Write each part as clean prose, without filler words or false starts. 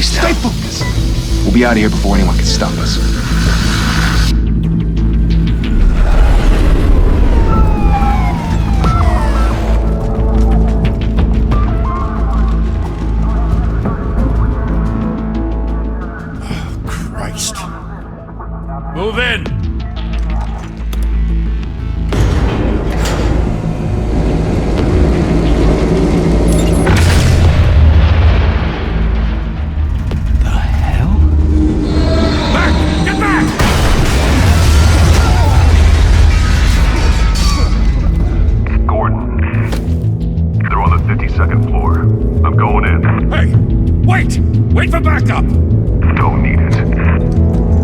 place now. Stay focused. We'll be out of here before anyone can stop us. Move in! The hell? Back! Get back! Gordon. They're on the 52nd floor. I'm going in. Hey! Wait! Wait for backup! Don't need it.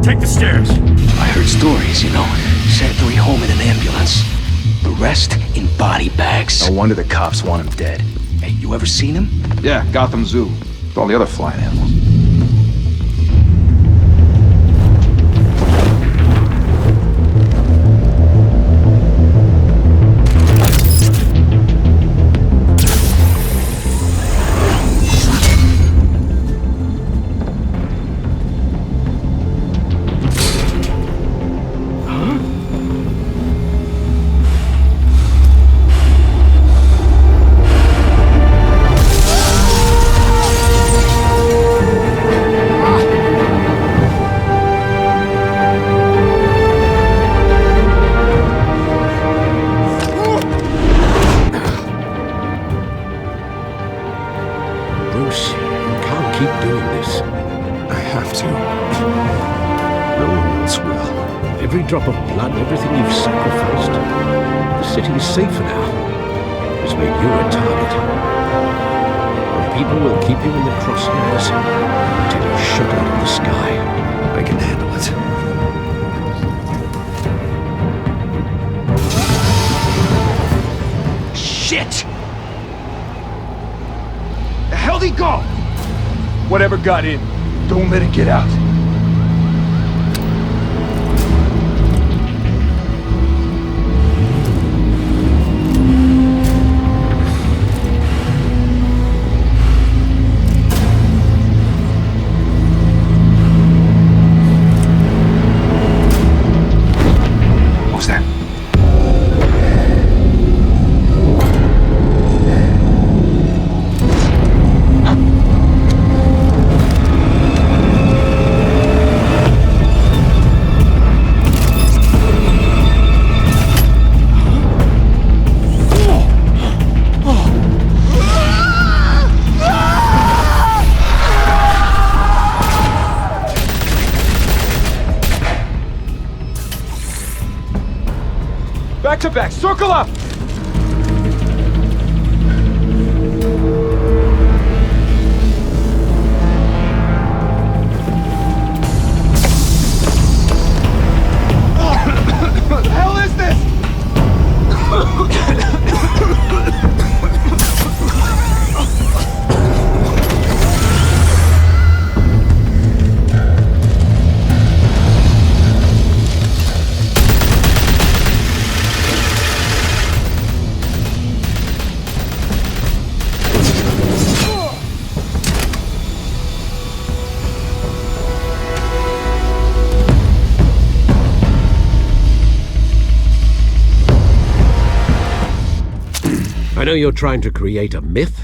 Take the stairs. I heard stories, you know. Sent 3 home in an ambulance. The rest in body bags. No wonder the cops want him dead. Hey, you ever seen him? Yeah, Gotham Zoo. With all the other flying animals. Bruce, you can't keep doing this. I have to. No one else will. Every drop of blood, everything you've sacrificed. The city is safer now. It's made you a target. And people will keep you in the crosshairs until you're shot out of the sky. I can handle it. Shit! The hell'd he go? Whatever got in, don't let it get out. What was that? Back to back, circle up! What the hell is this? I know you're trying to create a myth,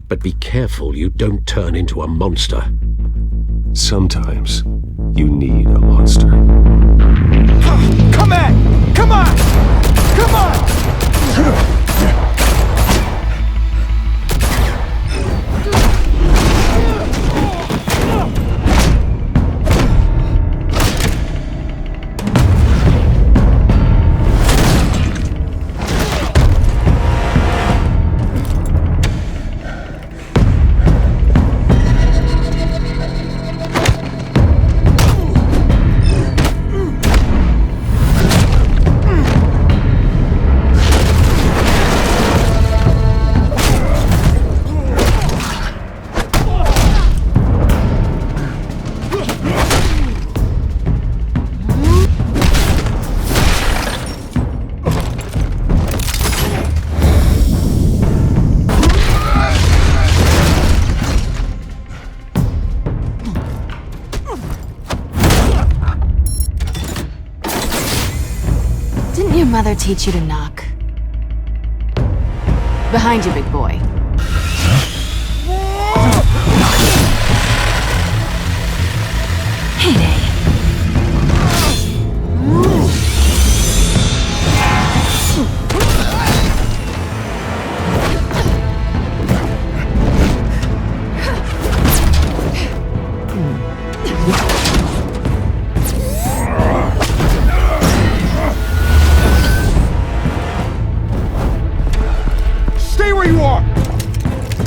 but be careful you don't turn into a monster. Sometimes you need a monster. Come on! Come on! Come on! Didn't your mother teach you to knock? Behind you, big boy. Heyday. Stay where you are!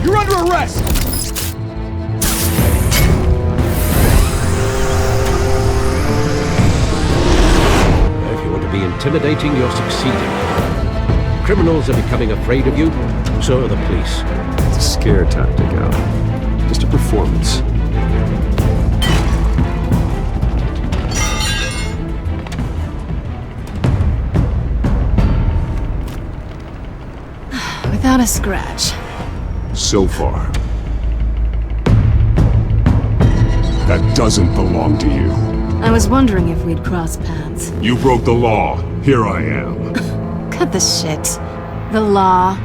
You're under arrest! If you want to be intimidating, you're succeeding. Criminals are becoming afraid of you, so are the police. It's a scare tactic, Al. Just a performance. Without a scratch. So far. That doesn't belong to you. I was wondering if we'd cross paths. You broke the law. Here I am. Cut the shit. The law.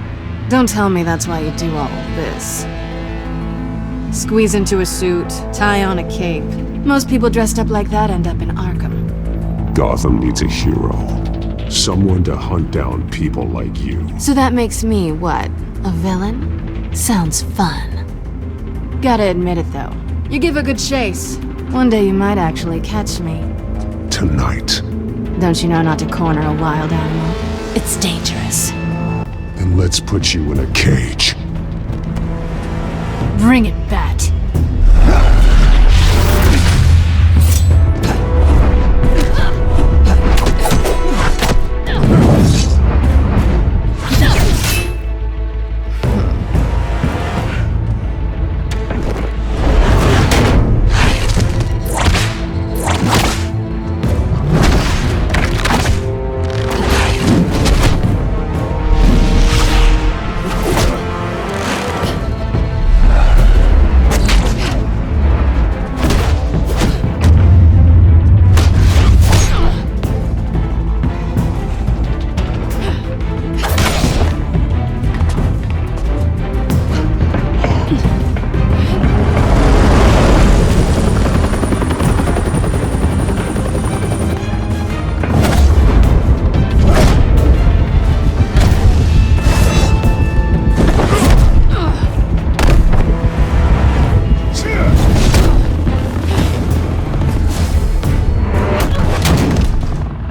Don't tell me that's why you do all of this. Squeeze into a suit, tie on a cape. Most people dressed up like that end up in Arkham. Gotham needs a hero. Someone to hunt down people like you. So that makes me, what, a villain? Sounds fun. Gotta admit it, though. You give a good chase. One day you might actually catch me. Tonight. Don't you know not to corner a wild animal? It's dangerous. Then let's put you in a cage. Bring it, Bat.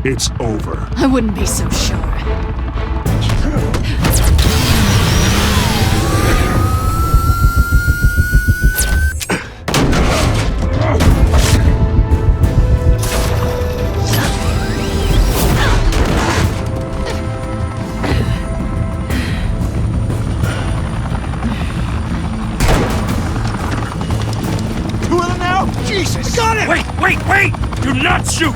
It's over. I wouldn't be so sure. Two of them now? Jesus! Got it! Wait! Do not shoot!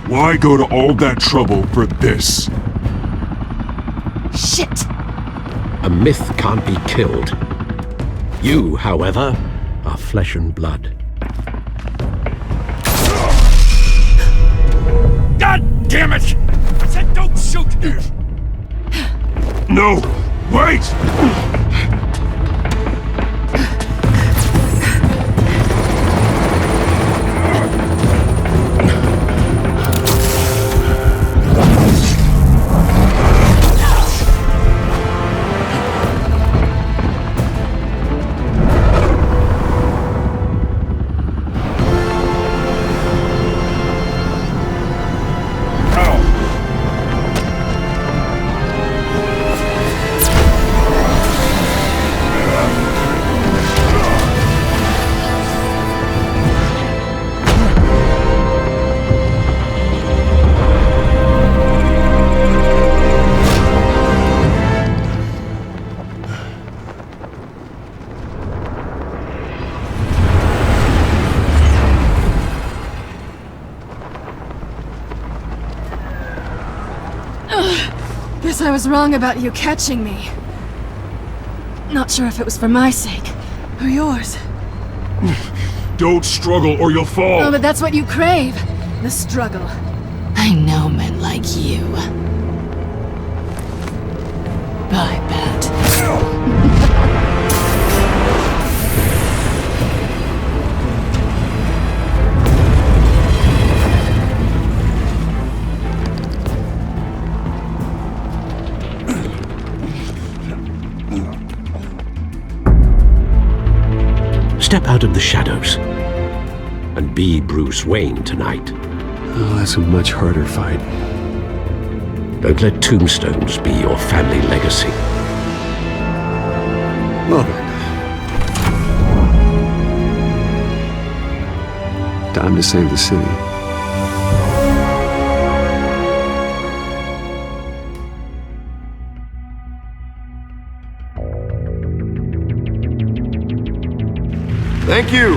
Why go to all that trouble for this? Shit! A myth can't be killed. You, however, are flesh and blood. God damn it! I said don't shoot! No! Wait! Guess I was wrong about you catching me. Not sure if it was for my sake, or yours. Don't struggle or you'll fall! Oh, but that's what you crave. The struggle. I know men like you. I bet. Step out of the shadows and be Bruce Wayne tonight. Oh, that's a much harder fight. Don't let tombstones be your family legacy. Well then. Time to save the city. Thank you!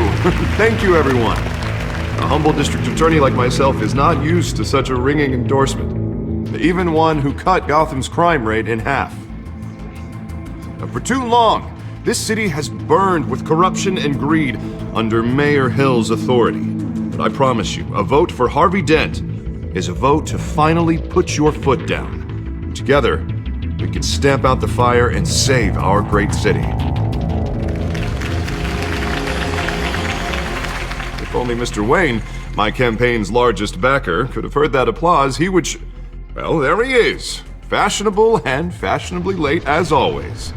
Thank you, everyone. A humble district attorney like myself is not used to such a ringing endorsement. Even one who cut Gotham's crime rate in half. For too long, this city has burned with corruption and greed under Mayor Hill's authority. But I promise you, a vote for Harvey Dent is a vote to finally put your foot down. Together, we can stamp out the fire and save our great city. If only Mr. Wayne, my campaign's largest backer, could have heard that applause, he would well, there he is. Fashionable and fashionably late as always.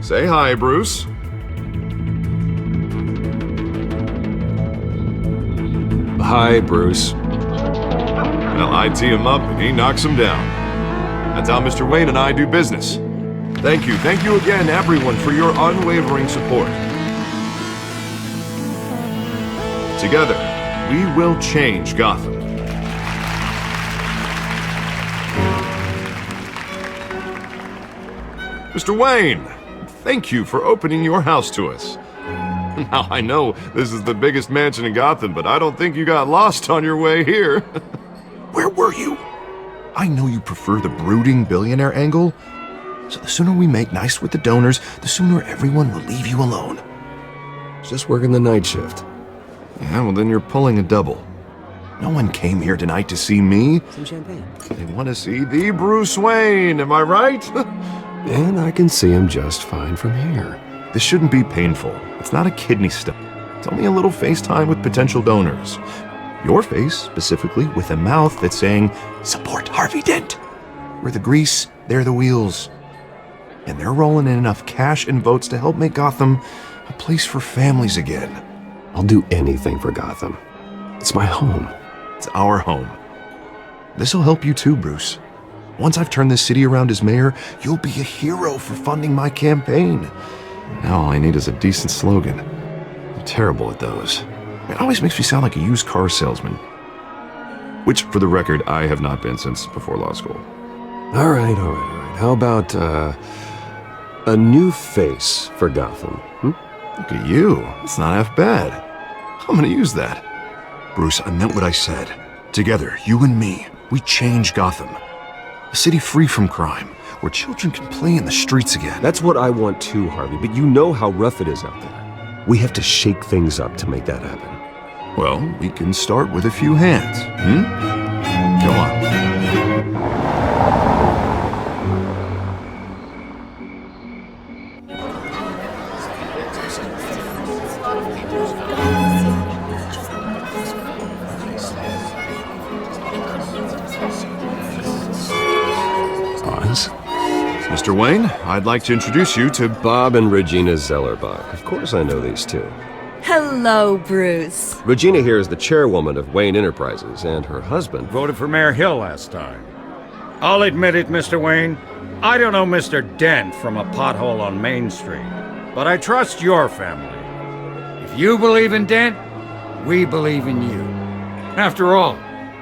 Say hi, Bruce. Hi, Bruce. Well, I tee him up and he knocks him down. That's how Mr. Wayne and I do business. Thank you again, everyone, for your unwavering support. Together, we will change Gotham. Mr. Wayne, thank you for opening your house to us. Now, I know this is the biggest mansion in Gotham, but I don't think you got lost on your way here. Where were you? I know you prefer the brooding billionaire angle, so the sooner we make nice with the donors, the sooner everyone will leave you alone. Just working the night shift. Yeah, well then you're pulling a double. No one came here tonight to see me. Some champagne. They want to see the Bruce Wayne, am I right? And I can see him just fine from here. This shouldn't be painful. It's not a kidney stone. It's only a little FaceTime with potential donors. Your face, specifically, with a mouth that's saying, support Harvey Dent. We're the grease, they're the wheels. And they're rolling in enough cash and votes to help make Gotham a place for families again. I'll do anything for Gotham. It's my home. It's our home. This'll help you too, Bruce. Once I've turned this city around as mayor, you'll be a hero for funding my campaign. Now all I need is a decent slogan. I'm terrible at those. It always makes me sound like a used car salesman. Which, for the record, I have not been since before law school. All right. How about, a new face for Gotham? Look at you. It's not half bad. I'm gonna use that. Bruce, I meant what I said. Together, you and me, we change Gotham. A city free from crime, where children can play in the streets again. That's what I want too, Harvey, but you know how rough it is out there. We have to shake things up to make that happen. Well, we can start with a few hands, Go on. Mr. Wayne, I'd like to introduce you to Bob and Regina Zellerbach. Of course I know these two. Hello, Bruce. Regina here is the chairwoman of Wayne Enterprises, and her husband Voted for Mayor Hill last time. I'll admit it, Mr. Wayne. I don't know Mr. Dent from a pothole on Main Street, but I trust your family. If you believe in Dent, we believe in you. After all,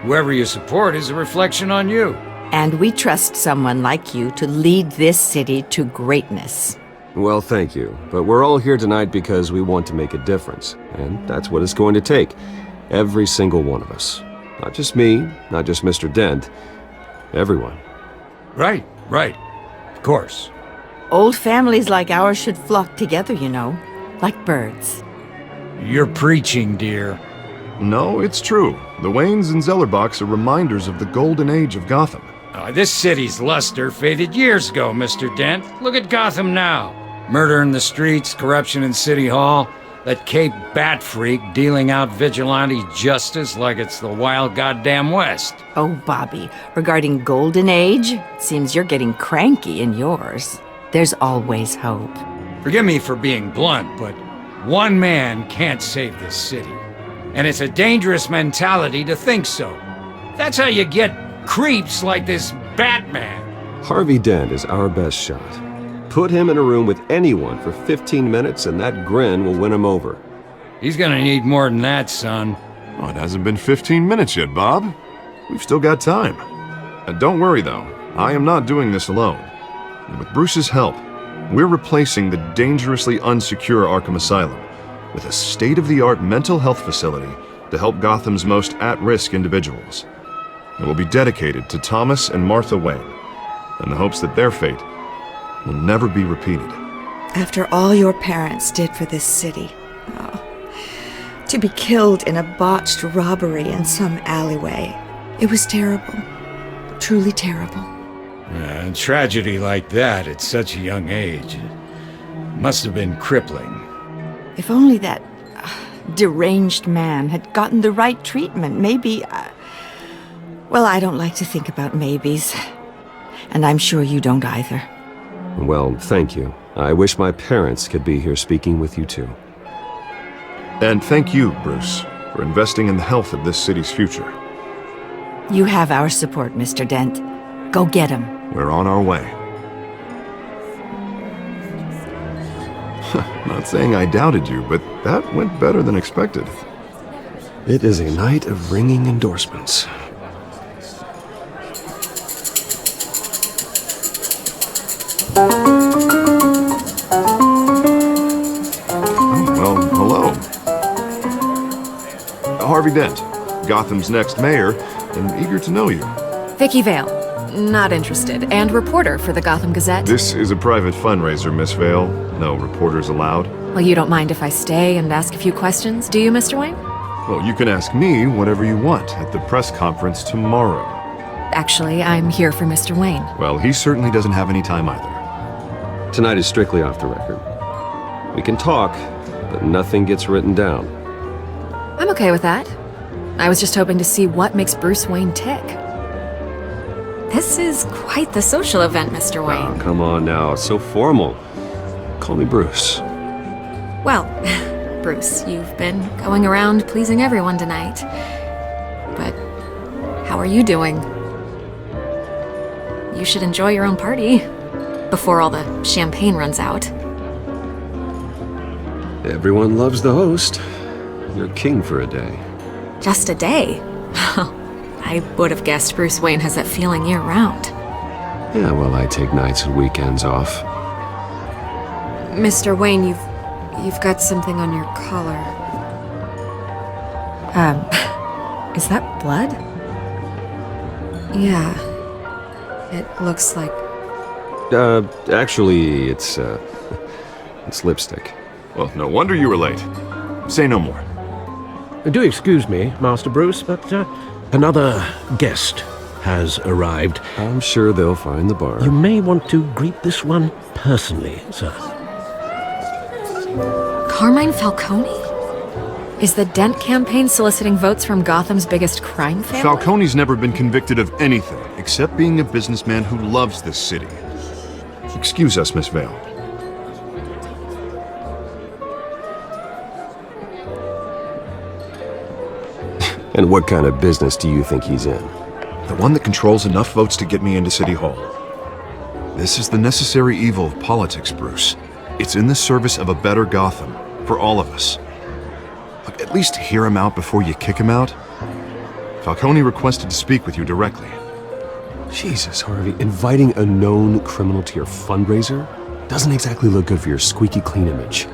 whoever you support is a reflection on you. And we trust someone like you to lead this city to greatness. Well, thank you. But we're all here tonight because we want to make a difference. And that's what it's going to take. Every single one of us. Not just me, not just Mr. Dent. Everyone. Right, right. Of course. Old families like ours should flock together, you know, like birds. You're preaching, dear. No, it's true. The Waynes and Zellerbachs are reminders of the golden age of Gotham. This city's luster faded years ago, Mr. Dent. Look at Gotham now. Murder in the streets, corruption in City Hall, that Cape Bat freak dealing out vigilante justice like it's the wild goddamn West. Oh, Bobby, regarding Golden Age, it seems you're getting cranky in yours. There's always hope. Forgive me for being blunt, but one man can't save this city. And it's a dangerous mentality to think so. That's how you get creeps like this Batman. Harvey Dent is our best shot. Put him in a room with anyone for 15 minutes and that grin will win him over. He's gonna need more than that, son. Oh, it hasn't been 15 minutes yet, Bob. We've still got time. Don't worry, though. I am not doing this alone. And with Bruce's help, we're replacing the dangerously unsecure Arkham Asylum with a state-of-the-art mental health facility to help Gotham's most at-risk individuals. It will be dedicated to Thomas and Martha Wayne, in the hopes that their fate will never be repeated. After all your parents did for this city, to be killed in a botched robbery in some alleyway, it was terrible. Truly terrible. A tragedy like that at such a young age must have been crippling. If only that deranged man had gotten the right treatment, maybe... well, I don't like to think about maybes. And I'm sure you don't either. Well, thank you. I wish my parents could be here speaking with you too. And thank you, Bruce, for investing in the health of this city's future. You have our support, Mr. Dent. Go get him. We're on our way. Not saying I doubted you, but that went better than expected. It is a night of ringing endorsements. Well, hello. Harvey Dent, Gotham's next mayor, and eager to know you. Vicky Vale. Not interested. And reporter for the Gotham Gazette. This is a private fundraiser, Miss Vale. No reporters allowed. Well, you don't mind if I stay and ask a few questions, do you, Mr. Wayne? Well, you can ask me whatever you want at the press conference tomorrow. Actually, I'm here for Mr. Wayne. Well, he certainly doesn't have any time either. Tonight is strictly off the record. We can talk, but nothing gets written down. I'm okay with that. I was just hoping to see what makes Bruce Wayne tick. This is quite the social event, Mr. Wayne. Oh, come on now, it's so formal. Call me Bruce. Well, Bruce, you've been going around pleasing everyone tonight. But how are you doing? You should enjoy your own party before all the champagne runs out. Everyone loves the host. You're king for a day. Just a day? I would have guessed Bruce Wayne has that feeling year-round. Yeah, well, I take nights and weekends off. Mr. Wayne, you've got something on your collar. Is that blood? Yeah. It looks like... Actually, it's lipstick. Well, no wonder you were late. Say no more. Do excuse me, Master Bruce, but another guest has arrived. I'm sure they'll find the bar. You may want to greet this one personally, sir. Carmine Falcone? Is the Dent campaign soliciting votes from Gotham's biggest crime family? Falcone's never been convicted of anything except being a businessman who loves this city. Excuse us, Miss Vale. And what kind of business do you think he's in? The one that controls enough votes to get me into City Hall. This is the necessary evil of politics, Bruce. It's in the service of a better Gotham, for all of us. Look, at least hear him out before you kick him out. Falcone requested to speak with you directly. Jesus, Harvey, inviting a known criminal to your fundraiser doesn't exactly look good for your squeaky clean image.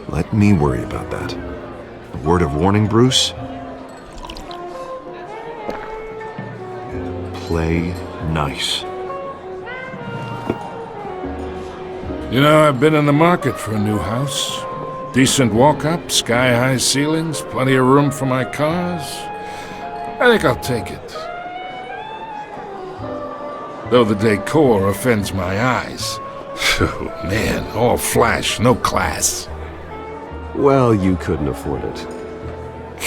Let me worry about that. A word of warning, Bruce? play nice. You know, I've been in the market for a new house. Decent walk-up, sky-high ceilings, plenty of room for my cars. I think I'll take it. Though the decor offends my eyes. Oh, man, all flash, no class. Well, you couldn't afford it.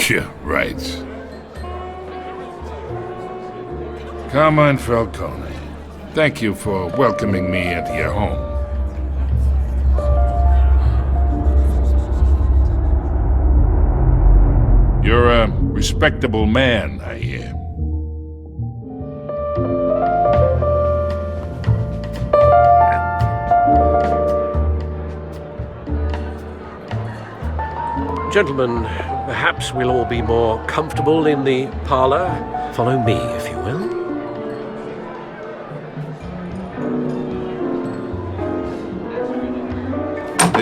Yeah, right. Carmine Falcone, thank you for welcoming me into your home. You're a respectable man, I hear. Gentlemen, perhaps we'll all be more comfortable in the parlor. Follow me, if you will.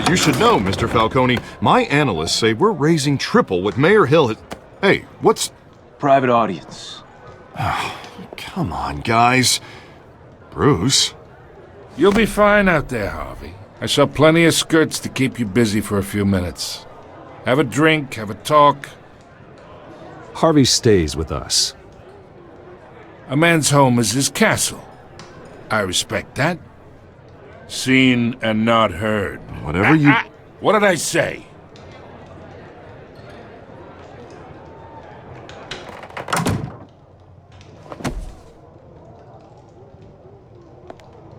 You should know, Mr. Falcone, my analysts say we're raising triple what Mayor Hill has... Hey, what's... Private audience. Come on, guys. Bruce? You'll be fine out there, Harvey. I saw plenty of skirts to keep you busy for a few minutes. Have a drink, have a talk. Harvey stays with us. A man's home is his castle. I respect that. Seen and not heard. Whatever you... What did I say?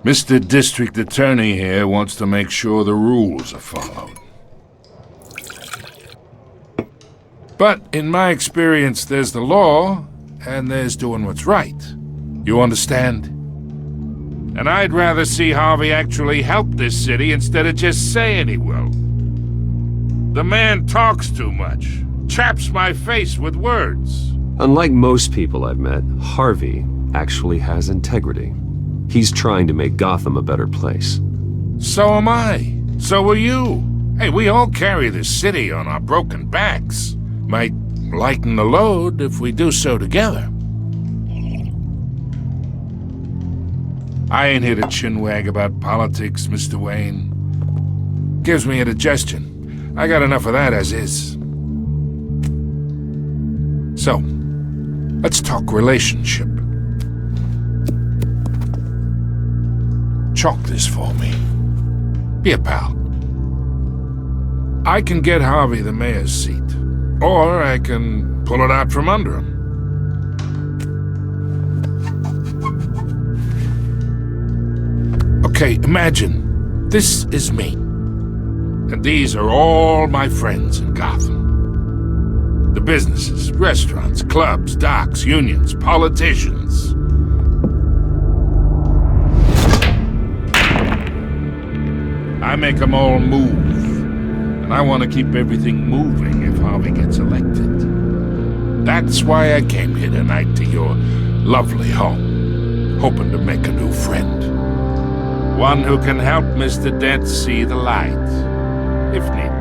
Mr. District Attorney here wants to make sure the rules are followed. But in my experience, there's the law, and there's doing what's right. You understand? And I'd rather see Harvey actually help this city instead of just saying he will. The man talks too much, chaps my face with words. Unlike most people I've met, Harvey actually has integrity. He's trying to make Gotham a better place. So am I. So are you. Hey, we all carry this city on our broken backs. Might lighten the load if we do so together. I ain't here to chinwag about politics, Mr. Wayne. Gives me indigestion. I got enough of that as is. So, let's talk relationship. Chalk this for me. Be a pal. I can get Harvey the mayor's seat, or I can pull it out from under him. Okay, imagine this is me, and these are all my friends in Gotham. The businesses, restaurants, clubs, docks, unions, politicians. I make them all move, and I want to keep everything moving if Harvey gets elected. That's why I came here tonight to your lovely home, hoping to make a new friend. One who can help Mr. Dent see the light, if need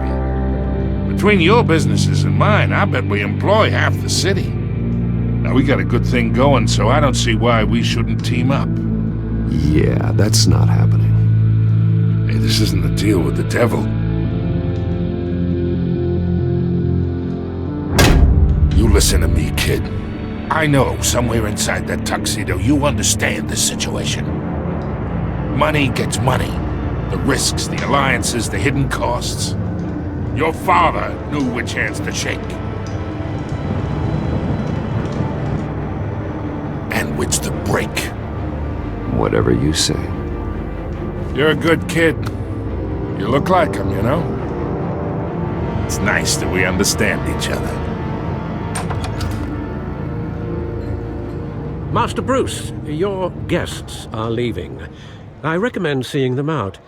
be. Between your businesses and mine, I bet we employ half the city. Now, we got a good thing going, so I don't see why we shouldn't team up. Yeah, that's not happening. Hey, this isn't a deal with the devil. You listen to me, kid. I know somewhere inside that tuxedo you understand this situation. Money gets money. The risks, the alliances, the hidden costs. Your father knew which hands to shake. And which to break. Whatever you say. You're a good kid. You look like him, you know? It's nice that we understand each other. Master Bruce, your guests are leaving. I recommend seeing them out.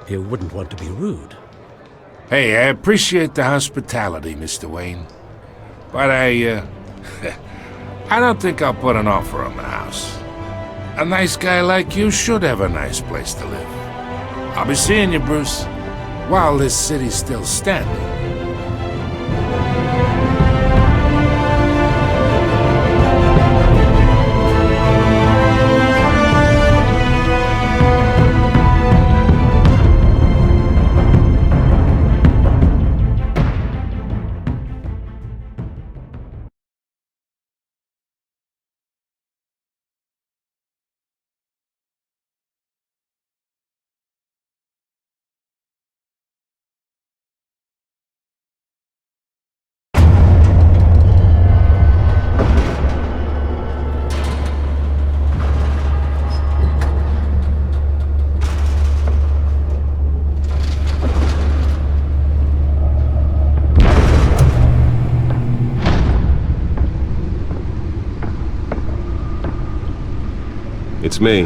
You wouldn't want to be rude. Hey, I appreciate the hospitality, Mr. Wayne. But I don't think I'll put an offer on the house. A nice guy like you should have a nice place to live. I'll be seeing you, Bruce, while this city's still standing. It's me.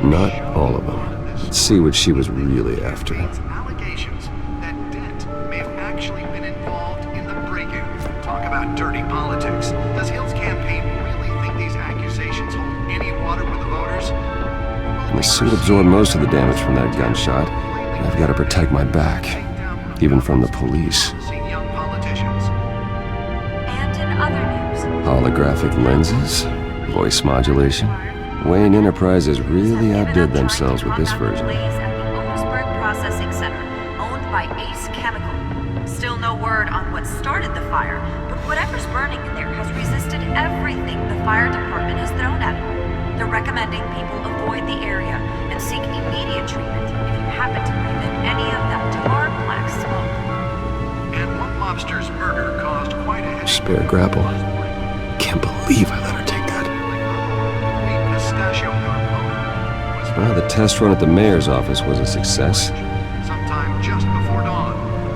Not all of them. Let's see what she was really after. Allegations that Dent may have actually been involved in the break-in. Talk about dirty politics. Does Hill's campaign really think these accusations hold any water with the voters? The suit absorbed most of the damage from that gunshot, and I've got to protect my back, even from the police. And in other news, Holographic lenses? Voice modulation? Wayne Enterprises really outdid themselves with this version. Processing Center, owned by Ace Chemical. Still no word on what started the fire, but whatever's burning in there has resisted everything the fire department has thrown at it. They're recommending people avoid the area and seek immediate treatment if you happen to breathe in any of that tar black smoke. And one mobster's murder caused quite a Spare grapple. Can't believe I let her take that. Well, the test run at the mayor's office was a success. Sometime just before dawn,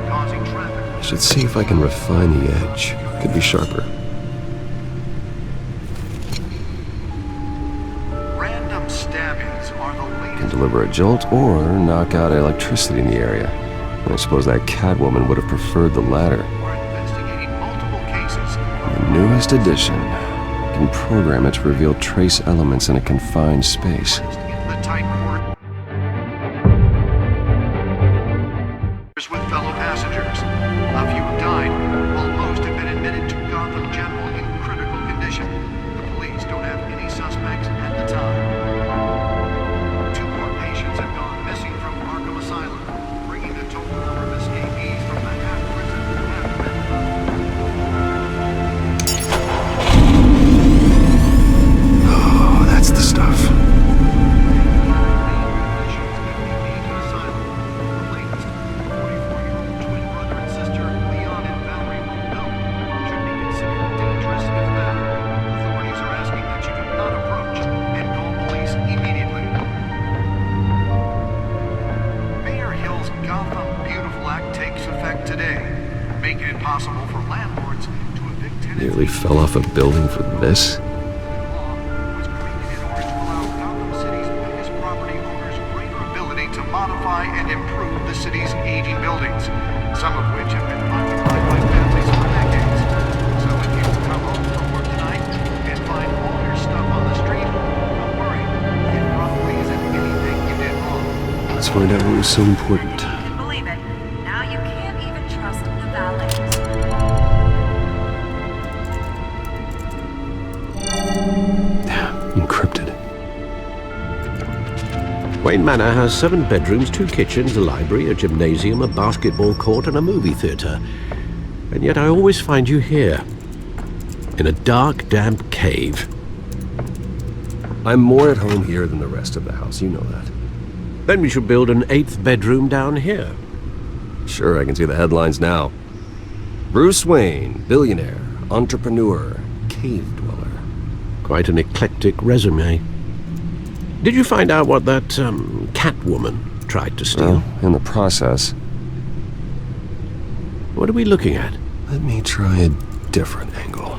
causing traffic. I should see if I can refine the edge. Could be sharper. Random stabbings are the latest. Can deliver a jolt or knock out electricity in the area. And I suppose that Catwoman would have preferred the latter. We're investigating multiple cases. The newest edition can program it to reveal trace elements in a confined space. The tight quarters with fellow passengers. A few have died, while most have been admitted to Gotham General in critical condition. The police don't have any suspects at the time. 2 more patients have gone missing from Arkham Asylum, bringing the total number of escapees from the half-prison to Oh, that's the stuff. Nearly fell off a building for this? was created in order to allow Gotham City's biggest property owner beautify and improve the city's aging buildings, some of which have been occupied by families for decades. So if you come home from work tonight and find all your stuff on the street, don't worry. It probably isn't anything you did wrong. Let's find out what was so important. Believe it. Now you can't even trust the valets. Encrypted. Wayne Manor has 7 bedrooms, 2 kitchens, a library, a gymnasium, a basketball court, and a movie theater. And yet I always find you here, in a dark, damp cave. I'm more at home here than the rest of the house, you know that. Then we should build an 8th bedroom down here. Sure, I can see the headlines now. Bruce Wayne, billionaire, entrepreneur, cave dweller. Quite an eclectic resume. Did you find out what that, Catwoman tried to steal? Well, in the process. What are we looking at? Let me try a different angle.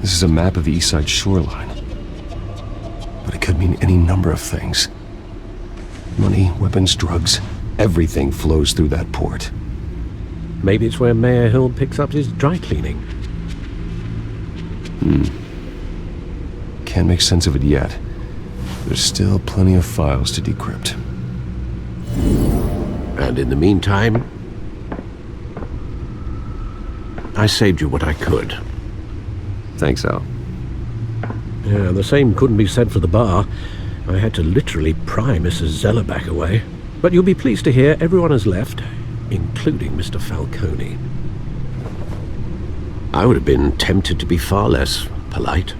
This is a map of the East Side shoreline. But it could mean any number of things. Money, weapons, drugs, everything flows through that port. Maybe it's where Mayor Hill picks up his dry cleaning. Can't make sense of it yet. There's still plenty of files to decrypt. And in the meantime, I saved you what I could. Thanks, Al. Yeah, the same couldn't be said for the bar. I had to literally pry Mrs. Zeller back away. But you'll be pleased to hear everyone has left, including Mr. Falcone. I would have been tempted to be far less polite.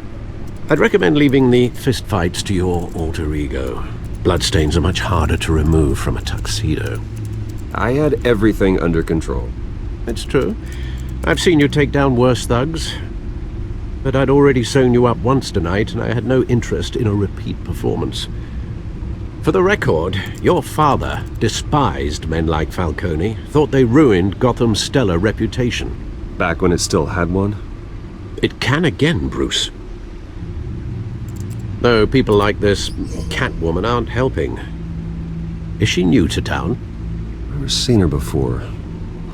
I'd recommend leaving the fistfights to your alter ego. Bloodstains are much harder to remove from a tuxedo. I had everything under control. It's true. I've seen you take down worse thugs. But I'd already sewn you up once tonight, and I had no interest in a repeat performance. For the record, your father despised men like Falcone, thought they ruined Gotham's stellar reputation. Back when it still had one? It can again, Bruce. Though people like this Catwoman aren't helping. Is she new to town? Never seen her before.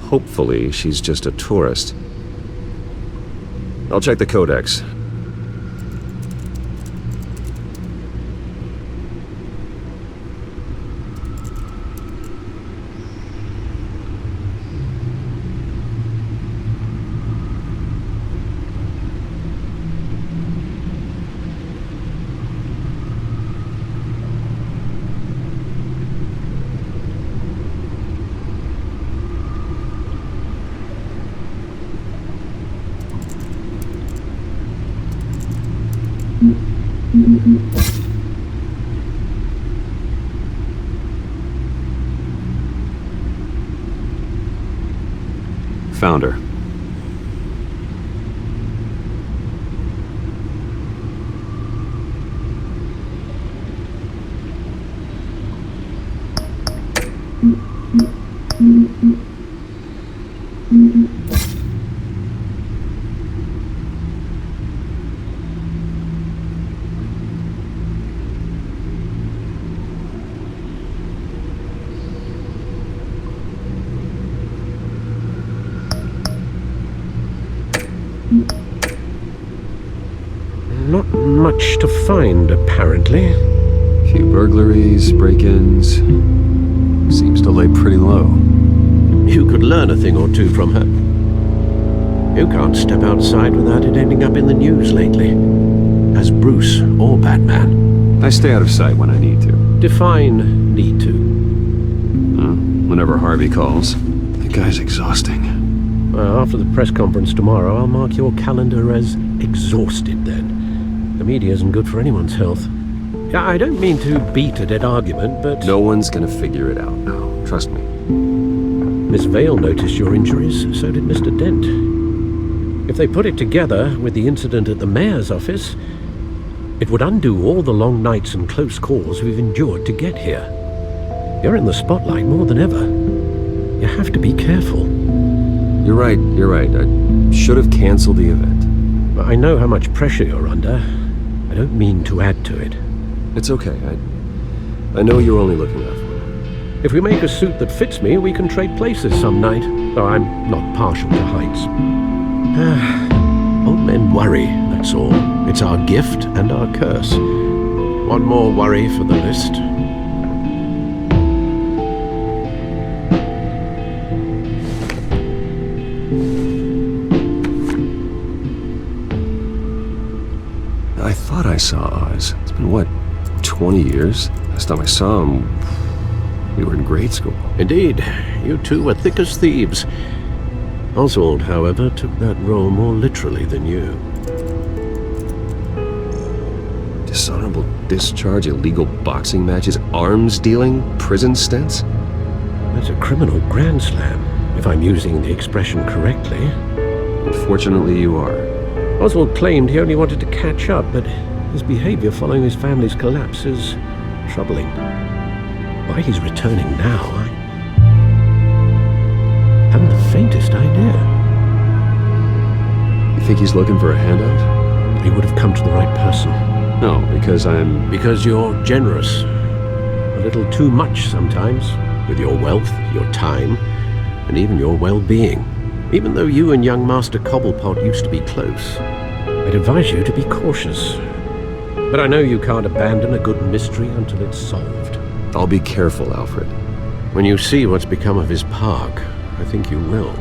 Hopefully, she's just a tourist. I'll check the codex. Found her. Not much to find, apparently. Few burglaries, break-ins. Seems to lay pretty low. You could learn a thing or two from her. You can't step outside without it ending up in the news lately. As Bruce or Batman. I stay out of sight when I need to. Define need to. Whenever Harvey calls. The guy's exhausting. Well, after the press conference tomorrow, I'll mark your calendar as exhausted then. The media isn't good for anyone's health. I don't mean to beat a dead argument, but... No one's gonna figure it out now. Trust me. Miss Vale noticed your injuries, so did Mr. Dent. If they put it together with the incident at the mayor's office, it would undo all the long nights and close calls we've endured to get here. You're in the spotlight more than ever. You have to be careful. You're right. I should have canceled the event. I know how much pressure you're under. I don't mean to add to it. It's okay. I know you're only looking out for me. If we make a suit that fits me, we can trade places some night, though I'm not partial to heights. Old men worry, that's all. It's our gift and our curse. One more worry for the list. I thought I saw Oz. It's been, what, 20 years? Last time I saw him, we were in grade school. Indeed. You two were thick as thieves. Oswald, however, took that role more literally than you. Dishonorable discharge, illegal boxing matches, arms dealing, prison stints? That's a criminal grand slam, if I'm using the expression correctly. Unfortunately, you are. Oswald claimed he only wanted to catch up, but his behavior following his family's collapse is troubling. Why he's returning now, I haven't the faintest idea. You think he's looking for a handout? He would have come to the right person. No, because Because you're generous. A little too much sometimes, with your wealth, your time, and even your well-being. Even though you and young Master Cobblepot used to be close, I'd advise you to be cautious. But I know you can't abandon a good mystery until it's solved. I'll be careful, Alfred. When you see what's become of his park, I think you will.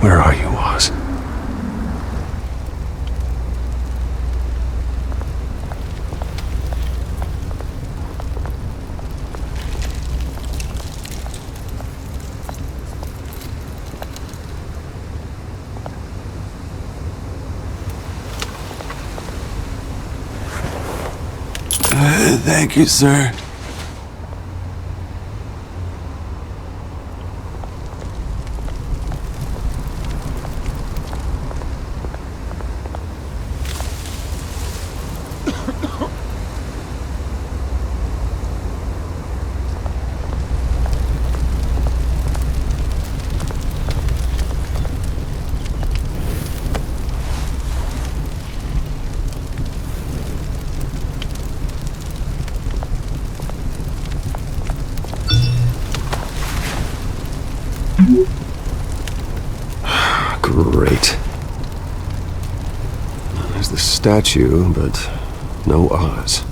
Where are you, Oz? Thank you, sir. Great. There's the statue, but no Oz.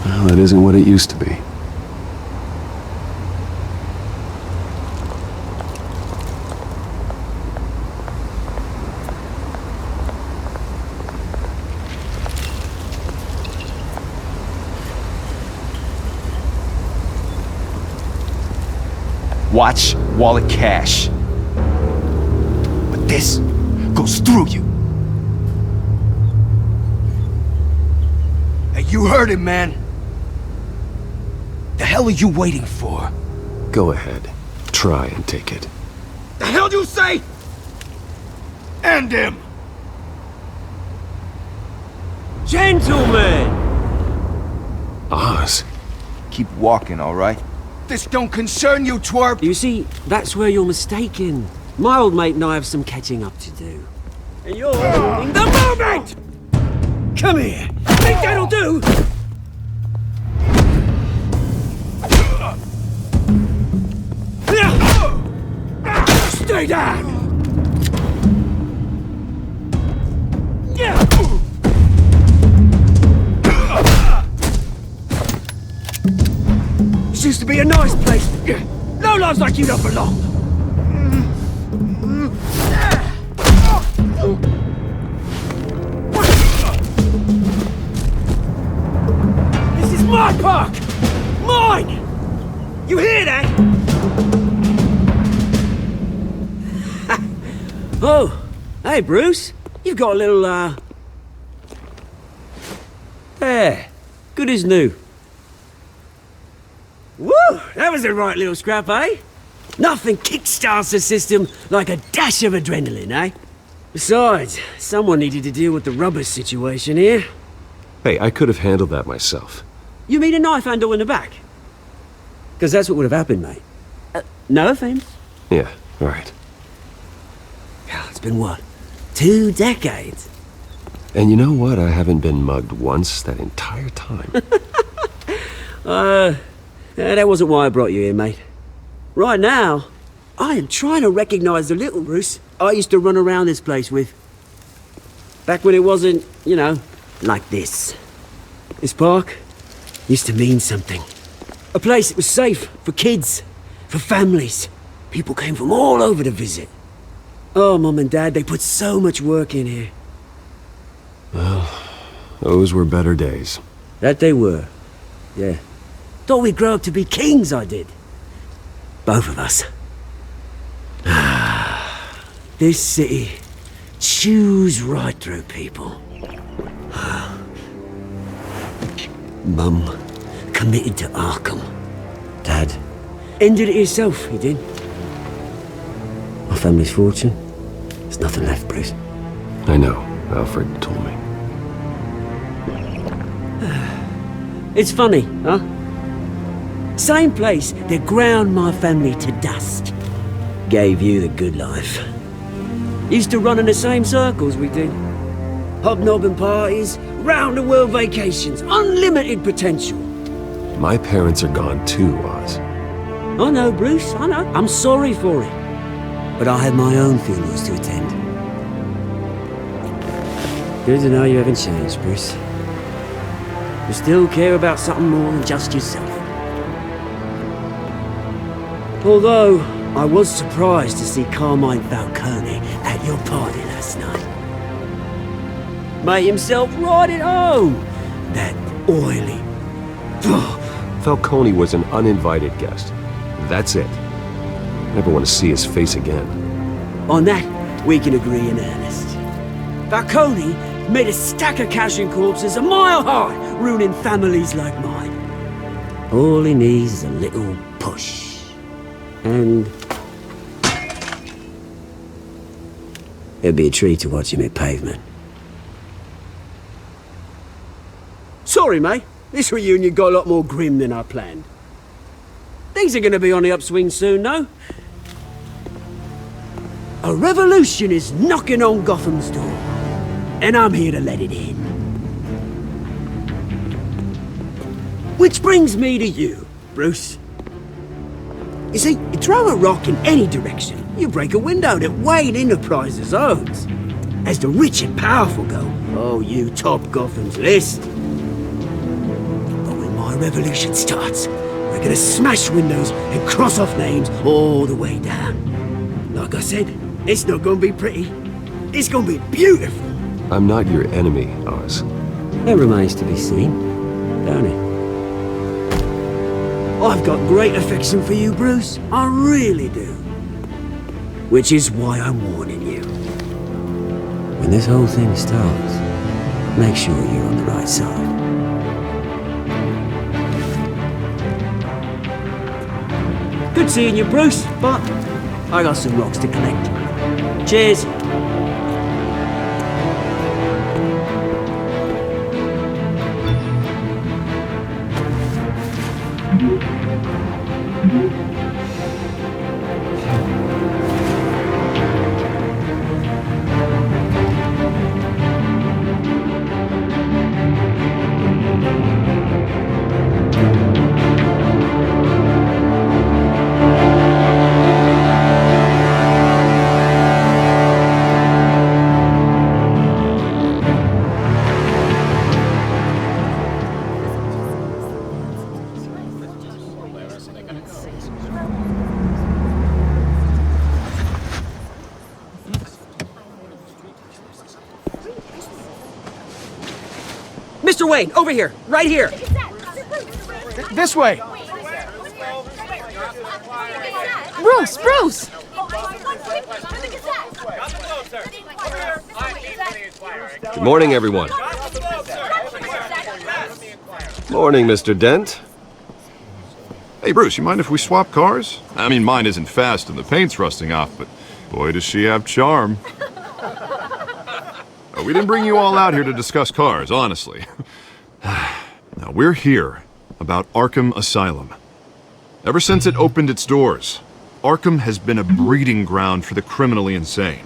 Well, it isn't what it used to be. Watch wallet cash. But this goes through you. Hey, you heard it, man. The hell are you waiting for? Go ahead. Try and take it. The hell do you say? End him! Gentlemen! Oz. Keep walking, all right? This don't concern you, twerp! You see, that's where you're mistaken. My old mate and I have some catching up to do. And you're ruining the moment! Come here! Think that'll do? Stay down! This used to be a nice place. No lives like you don't belong. This is my park! Mine! You hear that? Oh, hey Bruce. You've got a little, There. Good as new. Woo! That was a right little scrap, eh? Nothing kickstarts the system like a dash of adrenaline, eh? Besides, someone needed to deal with the rubber situation here. Hey, I could have handled that myself. You mean a knife handle in the back? Because that's what would have happened, mate. No offense. Yeah, right. It's been what? 2 decades? And you know what? I haven't been mugged once that entire time. That wasn't why I brought you here, mate. Right now, I am trying to recognize the little Bruce I used to run around this place with. Back when it wasn't, you know, like this. This park used to mean something. A place that was safe for kids, for families. People came from all over to visit. Oh, Mum and Dad, they put so much work in here. Well, those were better days. That they were, yeah. Thought we'd grow up to be kings, I did. Both of us. This city chews right through people. Mum committed to Arkham. Dad ended it himself, he did. My family's fortune, there's nothing left, Bruce. I know. Alfred told me. It's funny, huh? Same place that ground my family to dust. Gave you the good life. Used to run in the same circles we did. Hobnobbing parties, round-the-world vacations, unlimited potential. My parents are gone too, Oz. I know, Bruce, I know. I'm sorry for it. But I had my own funerals to attend. Good to know you haven't changed, Bruce. You still care about something more than just yourself. Although, I was surprised to see Carmine Falcone at your party last night. Made himself right at home. That oily... Falcone was an uninvited guest. That's it. Never want to see his face again. On that, we can agree in earnest. Falcone made a stack of cash and corpses a mile high, ruining families like mine. All he needs is a little push. And... it'd be a treat to watch him hit pavement. Sorry, mate. This reunion got a lot more grim than I planned. Things are gonna be on the upswing soon, no? A revolution is knocking on Gotham's door. And I'm here to let it in. Which brings me to you, Bruce. You see, you throw a rock in any direction, you break a window that Wayne Enterprises owns. As the rich and powerful go, oh, you top Gotham's list. But when my revolution starts, we're gonna smash windows and cross off names all the way down. Like I said, it's not gonna be pretty. It's gonna be beautiful. I'm not your enemy, Oz. That remains to be seen, don't it? I've got great affection for you, Bruce. I really do. Which is why I'm warning you. When this whole thing starts, make sure you're on the right side. Good seeing you, Bruce, but I got some rocks to collect. Cheers. Mr. Wayne, over here, right here. This way. Bruce! Good morning, everyone. Morning, Mr. Dent. Hey, Bruce, you mind if we swap cars? I mean, mine isn't fast and the paint's rusting off, but boy, does she have charm. We didn't bring you all out here to discuss cars, honestly. Now, we're here about Arkham Asylum. Ever since it opened its doors, Arkham has been a breeding ground for the criminally insane.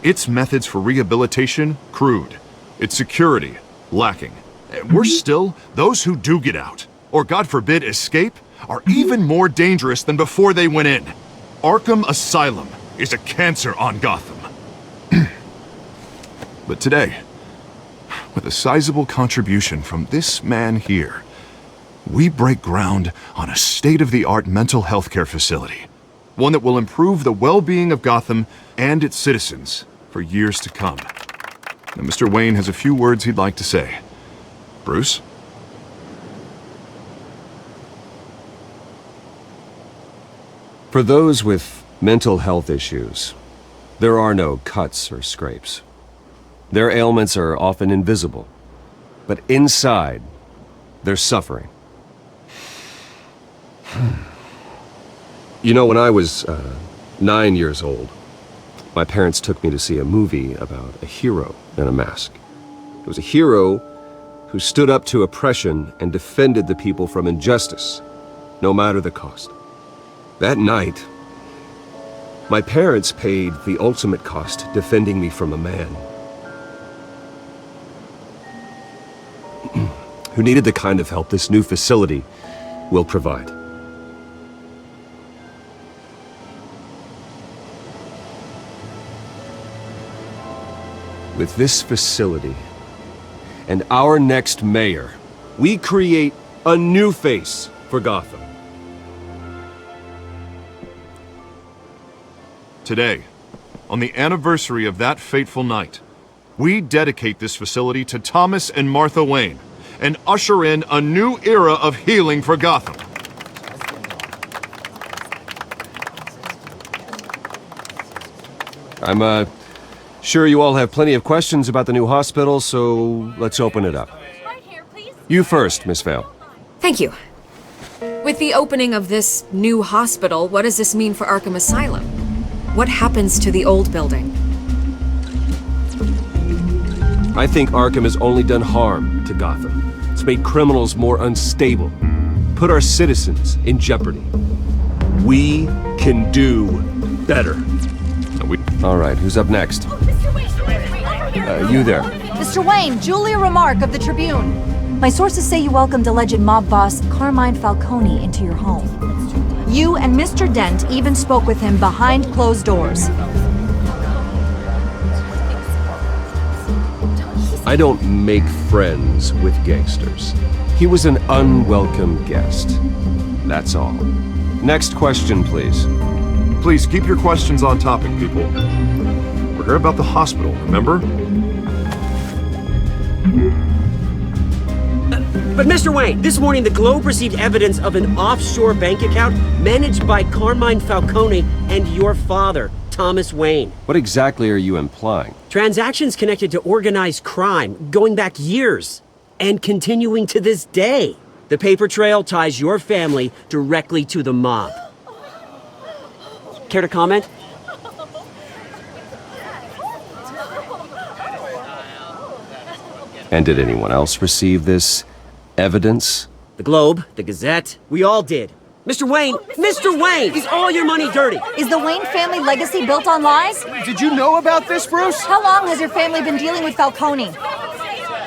Its methods for rehabilitation, crude. Its security, lacking. And worse still, those who do get out, or God forbid escape, are even more dangerous than before they went in. Arkham Asylum is a cancer on Gotham. But today, with a sizable contribution from this man here, we break ground on a state-of-the-art mental health care facility. One that will improve the well-being of Gotham and its citizens for years to come. Now, Mr. Wayne has a few words he'd like to say. Bruce? For those with mental health issues, there are no cuts or scrapes. Their ailments are often invisible, but inside, they're suffering. You know, when I was 9 years old, my parents took me to see a movie about a hero in a mask. It was a hero who stood up to oppression and defended the people from injustice, no matter the cost. That night, my parents paid the ultimate cost defending me from a man who needed the kind of help this new facility will provide. With this facility and our next mayor, we create a new face for Gotham. Today, on the anniversary of that fateful night, we dedicate this facility to Thomas and Martha Wayne and usher in a new era of healing for Gotham. I'm sure you all have plenty of questions about the new hospital, so let's open it up. You first, Miss Vale. Thank you. With the opening of this new hospital, what does this mean for Arkham Asylum? What happens to the old building? I think Arkham has only done harm to Gotham. It's made criminals more unstable, put our citizens in jeopardy. We can do better. All right, who's up next? You there. Mr. Wayne, Julia Remark of the Tribune. My sources say you welcomed alleged mob boss Carmine Falcone into your home. You and Mr. Dent even spoke with him behind closed doors. I don't make friends with gangsters. He was an unwelcome guest. That's all. Next question, please. Please keep your questions on topic, people. We're here about the hospital, remember? But Mr. Wayne, this morning the Globe received evidence of an offshore bank account managed by Carmine Falcone and your father, Thomas Wayne. What exactly are you implying? Transactions connected to organized crime, going back years, and continuing to this day. The paper trail ties your family directly to the mob. Care to comment? And did anyone else receive this evidence? The Globe, the Gazette, we all did. Mr. Wayne! Mr. Wayne! Is all your money dirty? Is the Wayne family legacy built on lies? Did you know about this, Bruce? How long has your family been dealing with Falcone?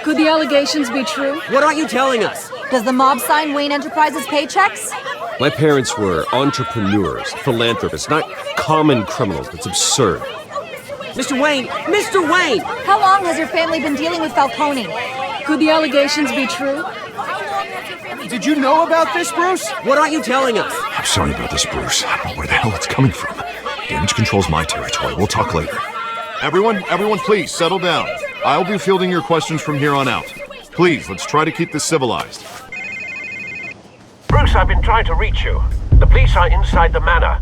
Could the allegations be true? What aren't you telling us? Does the mob sign Wayne Enterprises paychecks? My parents were entrepreneurs, philanthropists, not common criminals. That's absurd. Mr. Wayne! Mr. Wayne! How long has your family been dealing with Falcone? Could the allegations be true? Did you know about this, Bruce? What aren't you telling us? I'm sorry about this, Bruce. I don't know where the hell it's coming from. Damage control's my territory. We'll talk later. Everyone, please, settle down. I'll be fielding your questions from here on out. Please, let's try to keep this civilized. Bruce, I've been trying to reach you. The police are inside the manor.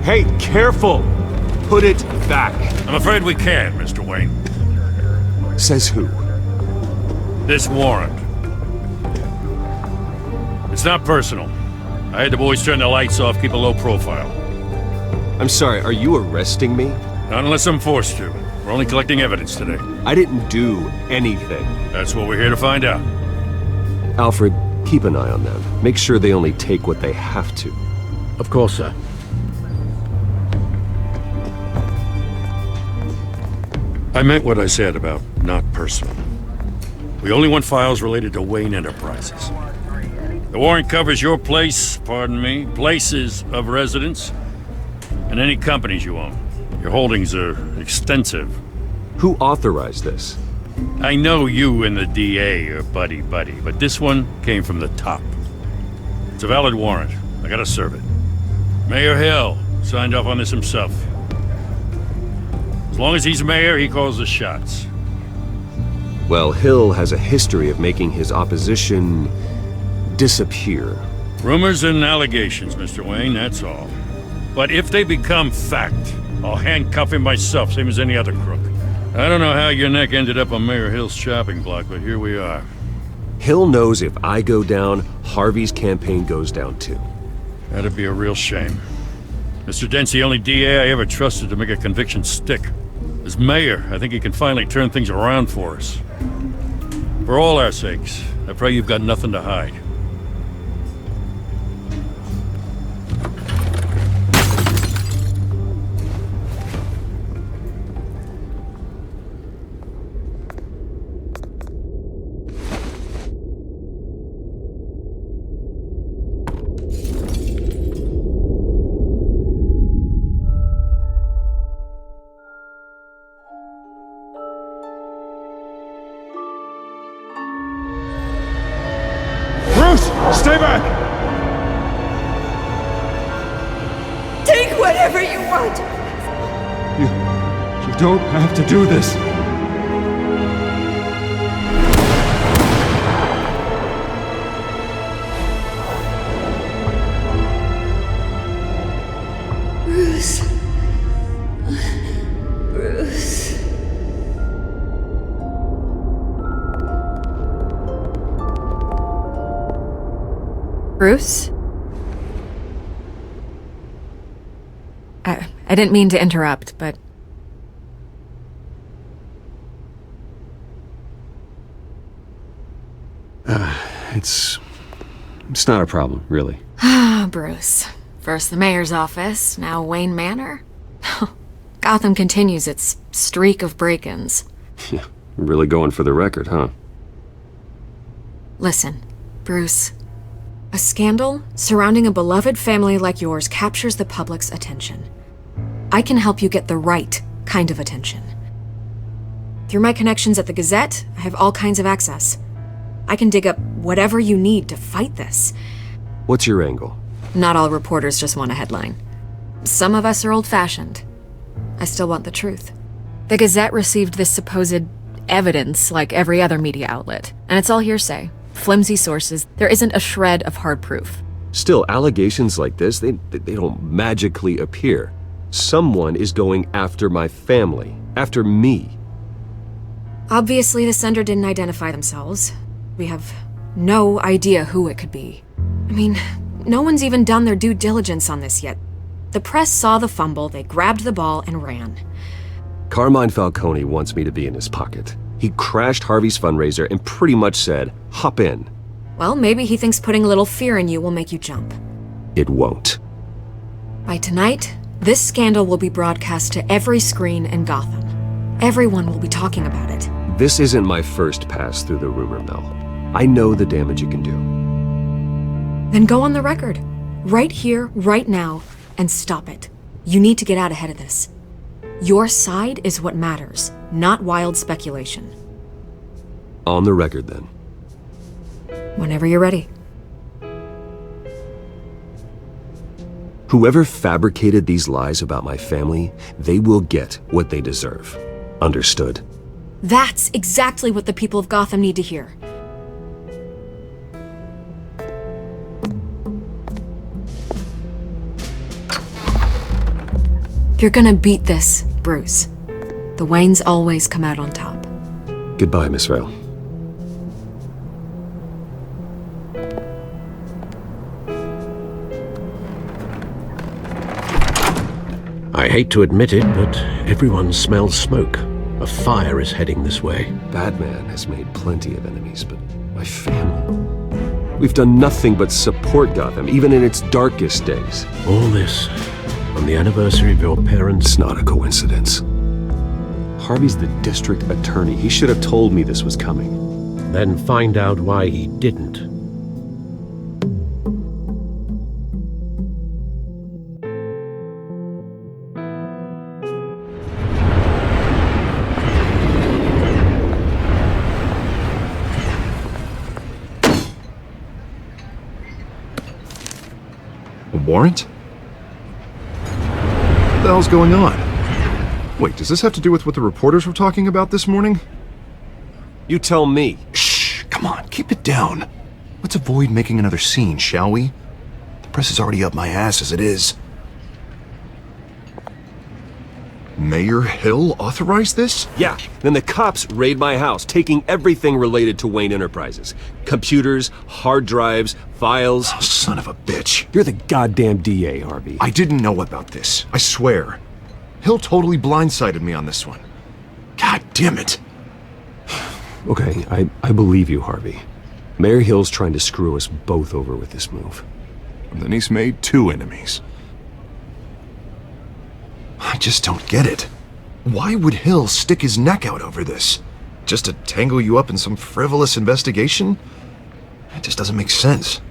Hey, careful! Put it back. I'm afraid we can't, Mr. Wayne. Says who? This warrant. It's not personal. I had the boys turn the lights off, keep a low profile. I'm sorry, are you arresting me? Not unless I'm forced to. We're only collecting evidence today. I didn't do anything. That's what we're here to find out. Alfred, keep an eye on them. Make sure they only take what they have to. Of course, sir. I meant what I said about not personal. We only want files related to Wayne Enterprises. The warrant covers your places of residence, and any companies you own. Your holdings are extensive. Who authorized this? I know you and the DA are buddy-buddy, but this one came from the top. It's a valid warrant. I gotta serve it. Mayor Hill signed off on this himself. As long as he's mayor, he calls the shots. Well, Hill has a history of making his opposition disappear. Rumors and allegations, Mr. Wayne, that's all. But if they become fact, I'll handcuff him myself, same as any other crook. I don't know how your neck ended up on Mayor Hill's chopping block, but here we are. Hill knows if I go down, Harvey's campaign goes down too. That'd be a real shame. Mr. Dent's the only DA I ever trusted to make a conviction stick. As mayor, I think he can finally turn things around for us. For all our sakes, I pray you've got nothing to hide. Stay back! Take whatever you want! You don't have to do this. Bruce. Bruce. Bruce? I didn't mean to interrupt, but... It's not a problem, really. Ah, Bruce. First the mayor's office, now Wayne Manor. Gotham continues its streak of break-ins. Yeah, really going for the record, huh? Listen, Bruce. A scandal surrounding a beloved family like yours captures the public's attention. I can help you get the right kind of attention. Through my connections at the Gazette, I have all kinds of access. I can dig up whatever you need to fight this. What's your angle? Not all reporters just want a headline. Some of us are old-fashioned. I still want the truth. The Gazette received this supposed evidence like every other media outlet, and it's all hearsay. Flimsy sources. There isn't a shred of hard proof. Still, allegations like this, they don't magically appear. Someone is going after my family, after me. Obviously, the sender didn't identify themselves. We have no idea who it could be. I mean, no one's even done their due diligence on this yet. The press saw the fumble, they grabbed the ball and ran. Carmine Falcone wants me to be in his pocket. He crashed Harvey's fundraiser and pretty much said, hop in. Well, maybe he thinks putting a little fear in you will make you jump. It won't. By tonight, this scandal will be broadcast to every screen in Gotham. Everyone will be talking about it. This isn't my first pass through the rumor mill. I know the damage it can do. Then go on the record. Right here, right now, and stop it. You need to get out ahead of this. Your side is what matters, not wild speculation. On the record, then. Whenever you're ready. Whoever fabricated these lies about my family, they will get what they deserve. Understood? That's exactly what the people of Gotham need to hear. You're gonna beat this, Bruce. The Waynes always come out on top. Goodbye, Miss Vale. I hate to admit it, but everyone smells smoke. A fire is heading this way. Batman has made plenty of enemies, but my family... We've done nothing but support Gotham, even in its darkest days. All this on the anniversary of your parents'... It's not a coincidence. Harvey's the district attorney. He should have told me this was coming. Then find out why he didn't. A warrant? What the hell's going on? Wait, does this have to do with what the reporters were talking about this morning? You tell me. Shh, come on, keep it down. Let's avoid making another scene, shall we? The press is already up my ass as it is. Mayor Hill authorized this? Yeah, then the cops raid my house, taking everything related to Wayne Enterprises. Computers, hard drives, files. Oh, son of a bitch. You're the goddamn DA, Harvey. I didn't know about this, I swear. Hill totally blindsided me on this one. God damn it. Okay, I believe you, Harvey. Mayor Hill's trying to screw us both over with this move. And then he's made 2 enemies. I just don't get it. Why would Hill stick his neck out over this? Just to tangle you up in some frivolous investigation? It just doesn't make sense.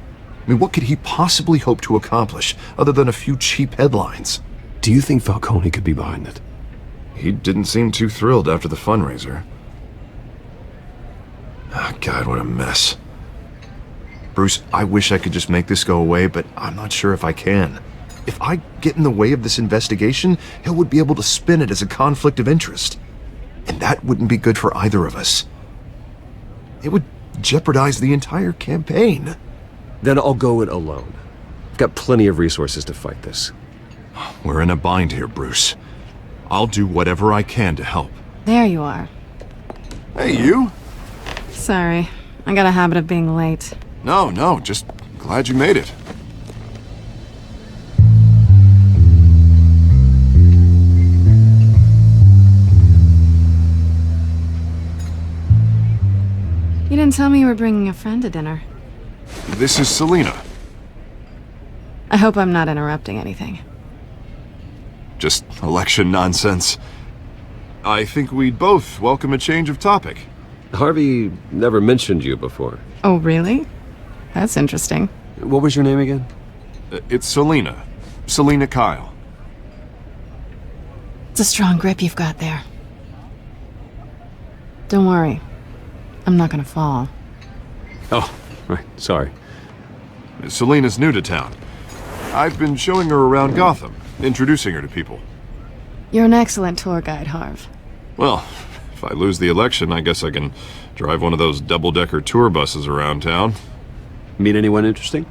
I mean, what could he possibly hope to accomplish other than a few cheap headlines? Do you think Falcone could be behind it? He didn't seem too thrilled after the fundraiser. Oh, God, what a mess. Bruce, I wish I could just make this go away, but I'm not sure if I can. If I get in the way of this investigation, Hill would be able to spin it as a conflict of interest. And that wouldn't be good for either of us. It would jeopardize the entire campaign. Then I'll go it alone. I've got plenty of resources to fight this. We're in a bind here, Bruce. I'll do whatever I can to help. There you are. Hey, you? Sorry, I got a habit of being late. No, just glad you made it. You didn't tell me you were bringing a friend to dinner. This is Selina. I hope I'm not interrupting anything. Just election nonsense. I think we'd both welcome a change of topic. Harvey never mentioned you before. Oh, really? That's interesting. What was your name again? It's Selina. Selina Kyle. It's a strong grip you've got there. Don't worry. I'm not gonna fall. Oh, right. Sorry. Selina's new to town. I've been showing her around Gotham, introducing her to people. You're an excellent tour guide, Harv. Well, if I lose the election, I guess I can drive one of those double-decker tour buses around town. Meet anyone interesting?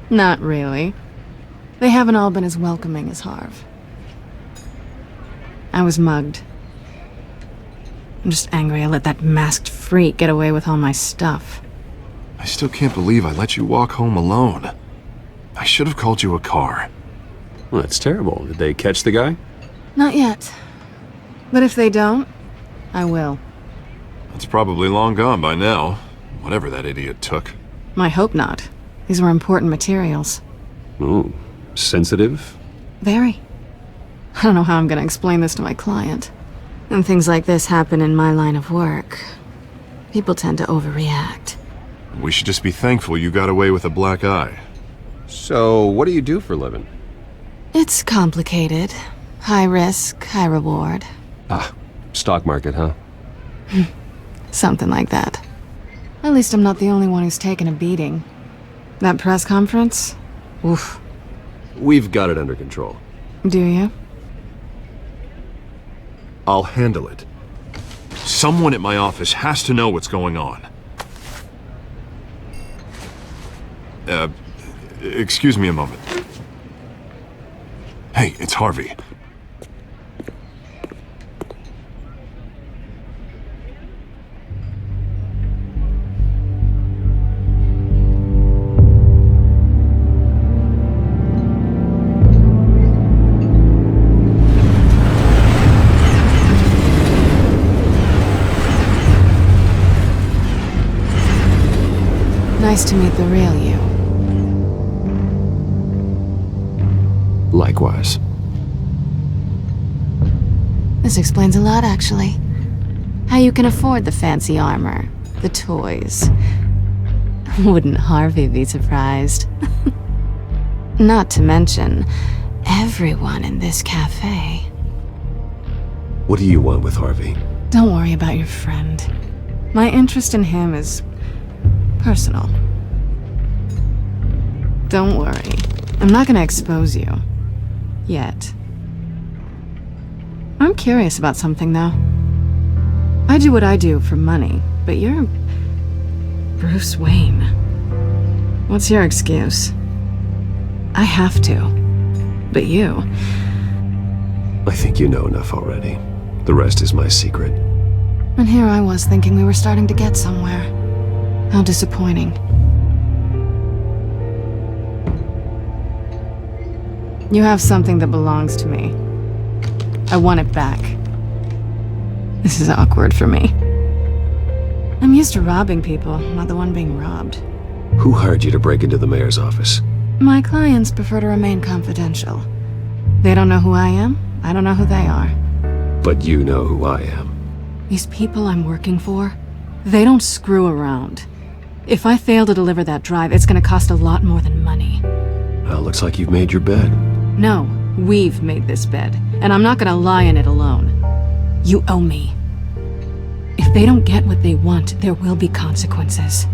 Not really. They haven't all been as welcoming as Harv. I was mugged. I'm just angry I let that masked freak get away with all my stuff. I still can't believe I let you walk home alone. I should have called you a car. Well, that's terrible. Did they catch the guy? Not yet. But if they don't, I will. It's probably long gone by now, whatever that idiot took. I hope not. These were important materials. Ooh, sensitive? Very. I don't know how I'm gonna explain this to my client. And things like this happen in my line of work. People tend to overreact. We should just be thankful you got away with a black eye. So, what do you do for a living? It's complicated. High risk, high reward. Ah, stock market, huh? Something like that. At least I'm not the only one who's taken a beating. That press conference? Oof. We've got it under control. Do you? I'll handle it. Someone at my office has to know what's going on. Excuse me a moment. Hey, it's Harvey. Nice to meet the real you. Likewise. This explains a lot, actually. How you can afford the fancy armor, the toys. Wouldn't Harvey be surprised? Not to mention, everyone in this cafe. What do you want with Harvey? Don't worry about your friend. My interest in him is personal. Don't worry. I'm not gonna expose you. Yet. I'm curious about something, though. I do what I do for money, but you're Bruce Wayne. What's your excuse? I have to. But you... I think you know enough already. The rest is my secret. And here I was thinking we were starting to get somewhere. How disappointing. You have something that belongs to me. I want it back. This is awkward for me. I'm used to robbing people, not the one being robbed. Who hired you to break into the mayor's office? My clients prefer to remain confidential. They don't know who I am, I don't know who they are. But you know who I am. These people I'm working for, they don't screw around. If I fail to deliver that drive, it's gonna cost a lot more than money. Well, looks like you've made your bed. No, we've made this bed, and I'm not gonna lie in it alone. You owe me. If they don't get what they want, there will be consequences.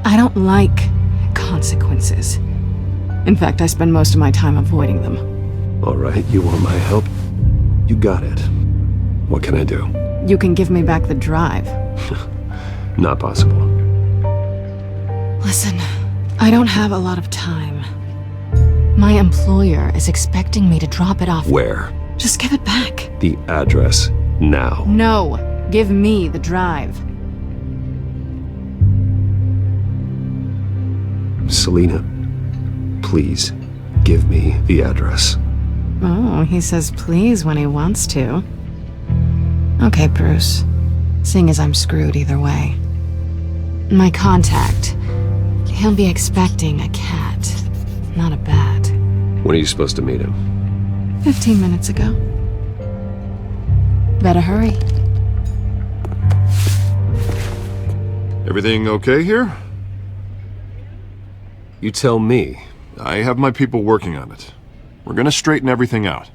I don't like consequences. In fact, I spend most of my time avoiding them. All right, you want my help? You got it. What can I do? You can give me back the drive. Not possible. Listen, I don't have a lot of time. My employer is expecting me to drop it off. Where? Just give it back. The address, now. No, give me the drive. Selina, please, give me the address. Oh, he says please when he wants to. Okay, Bruce. Seeing as I'm screwed either way. My contact. He'll be expecting a cat, not a bat. When are you supposed to meet him? 15 minutes ago. Better hurry. Everything okay here? You tell me. I have my people working on it. We're gonna straighten everything out.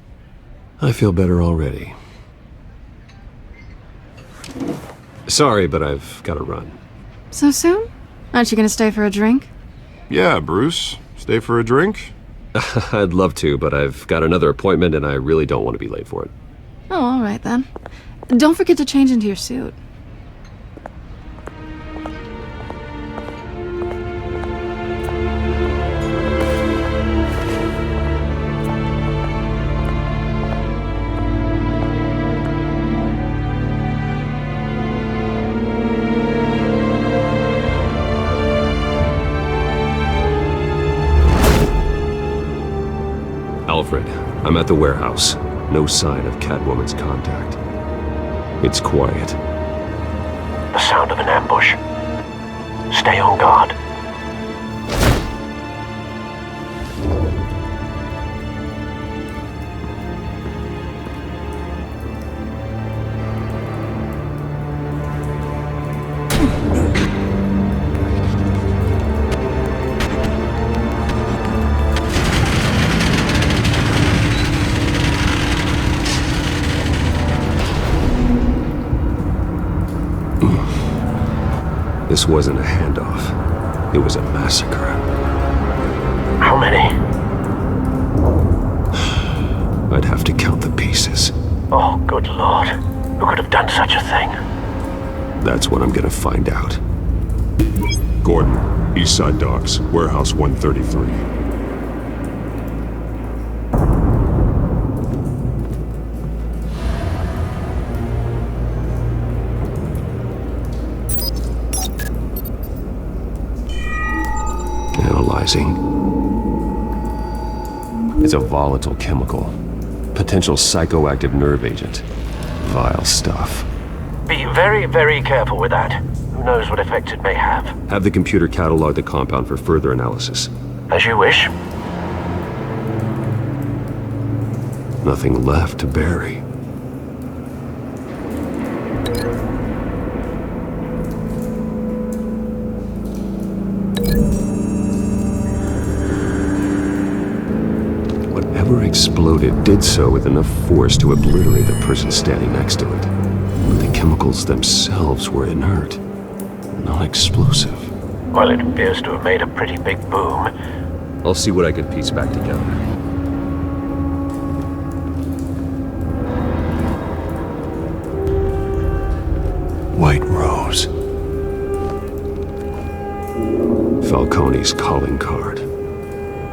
I feel better already. Sorry, but I've got to run. So soon? Aren't you gonna stay for a drink? Yeah, Bruce. Stay for a drink? I'd love to, but I've got another appointment and I really don't want to be late for it. Oh, all right then. Don't forget to change into your suit. Alfred, I'm at the warehouse. No sign of Catwoman's contact. It's quiet. The sound of an ambush. Stay on guard. This wasn't a handoff. It was a massacre. How many? I'd have to count the pieces. Oh, good lord. Who could have done such a thing? That's what I'm gonna find out. Gordon, Eastside Docks, Warehouse 133. Analyzing. It's a volatile chemical. Potential psychoactive nerve agent. Vile stuff. Be very, very careful with that. Who knows what effect it may have. Have the computer catalog the compound for further analysis. As you wish. Nothing left to bury. Whatever exploded did so with enough force to obliterate the person standing next to it. But the chemicals themselves were inert, non-explosive. Well, it appears to have made a pretty big boom. I'll see what I can piece back together. White Rose. Falcone's calling card.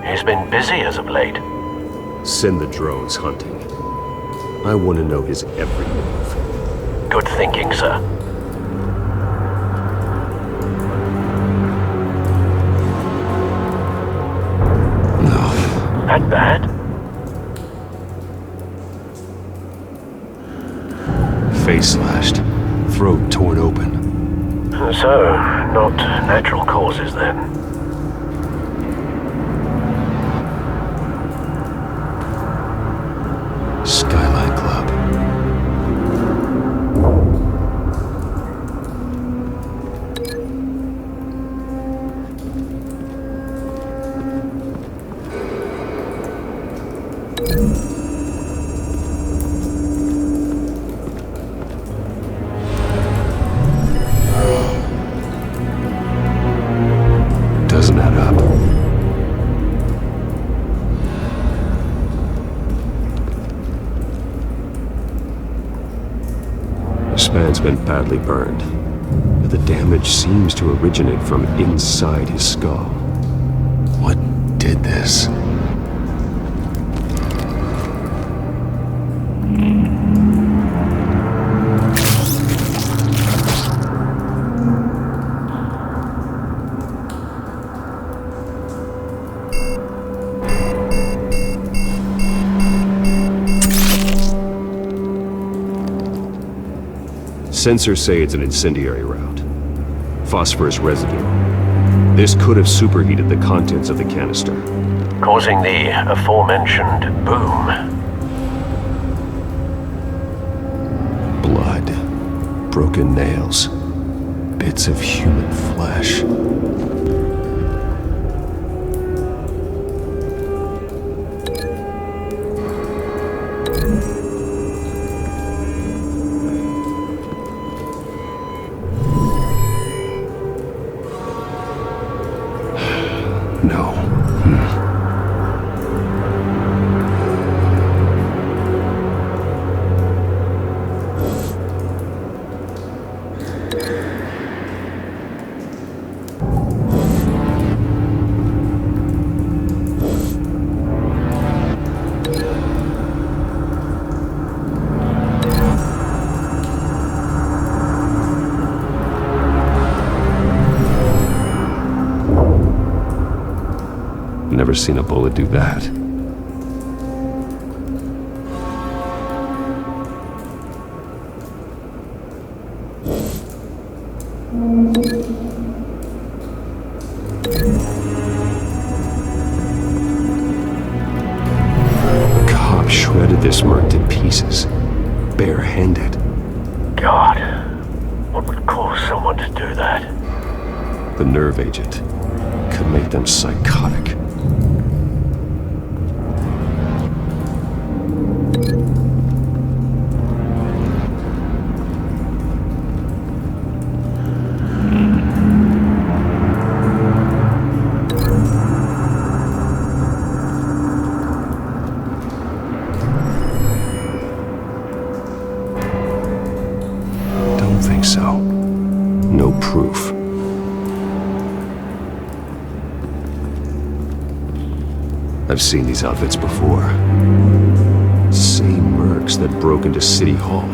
He's been busy as of late. Send the drones hunting. I want to know his every move. Good thinking, sir. No. That bad? Face slashed. Throat torn open. So, not natural causes then. Skyline Club. Doesn't add up. The span's been badly burned, but the damage seems to originate from inside his skull. What did this? Sensors say it's an incendiary route. Phosphorus residue. This could have superheated the contents of the canister. Causing the aforementioned boom. Blood. Broken nails. Bits of human flesh. No. Never seen a bullet do that. Cop shredded this merc to pieces, barehanded. God, what would cause someone to do that? The nerve agent could make them psychotic. proof. I've seen these outfits before. Same mercs that broke into City Hall.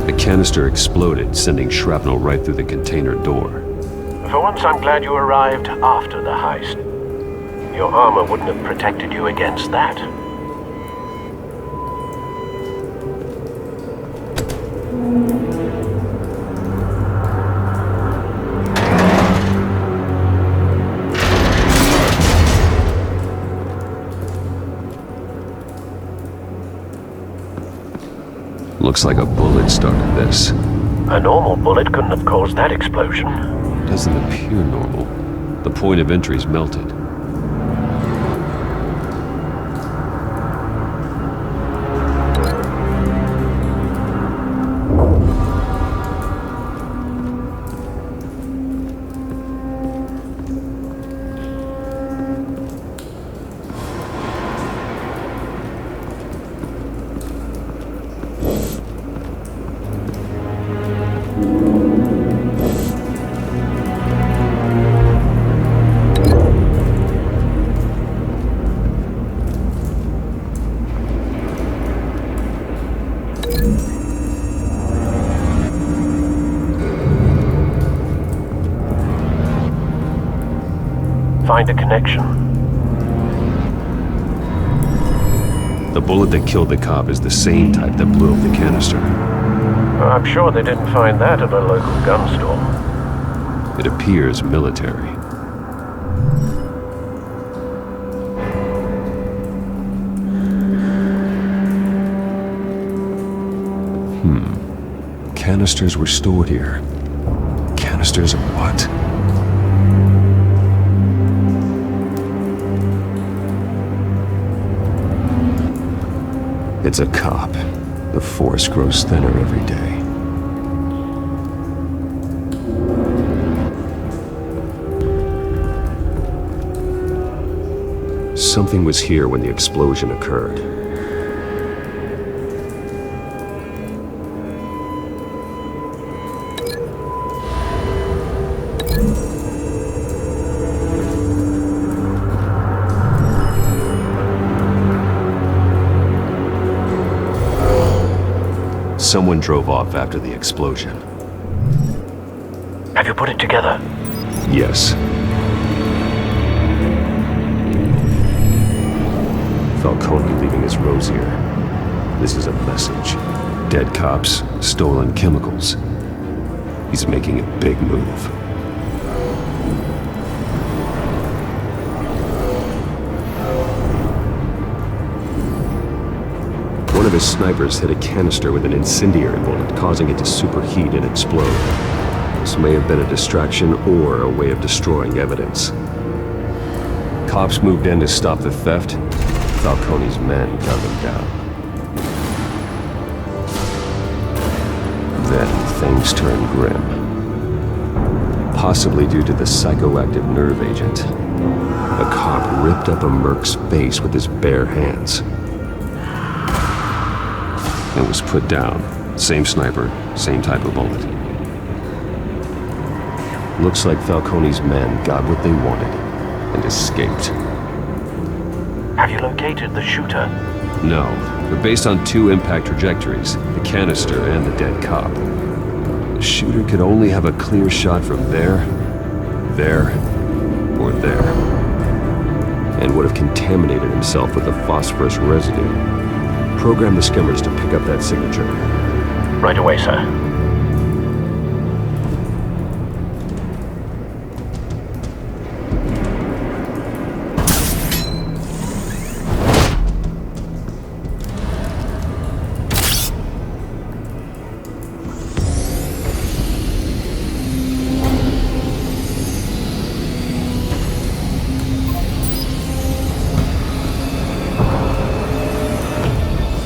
The canister exploded, sending shrapnel right through the container door. For once, I'm glad you arrived after the heist. Your armor wouldn't have protected you against that. Looks like a bullet started this. A normal bullet couldn't have caused that explosion. Doesn't appear normal. The point of entry's melted. Find a connection. The bullet that killed the cop is the same type that blew up the canister. I'm sure they didn't find that at a local gun store. It appears military. Canisters were stored here. Canisters of what? It's a cop. The force grows thinner every day. Something was here when the explosion occurred. Someone drove off after the explosion. Have you put it together? Yes. Falcone leaving his rosier. This is a message. Dead cops, stolen chemicals. He's making a big move. One of his snipers hit a canister with an incendiary bullet, causing it to superheat and explode. This may have been a distraction or a way of destroying evidence. Cops moved in to stop the theft. Falcone's men got them down. Then things turned grim. Possibly due to the psychoactive nerve agent. A cop ripped up a merc's face with his bare hands. And was put down. Same sniper, same type of bullet. Looks like Falcone's men got what they wanted and escaped. Have you located the shooter? No, but based on two impact trajectories, the canister and the dead cop, the shooter could only have a clear shot from there, or there, and would have contaminated himself with the phosphorus residue. Program the skimmers to pick up that signature. Right away, sir.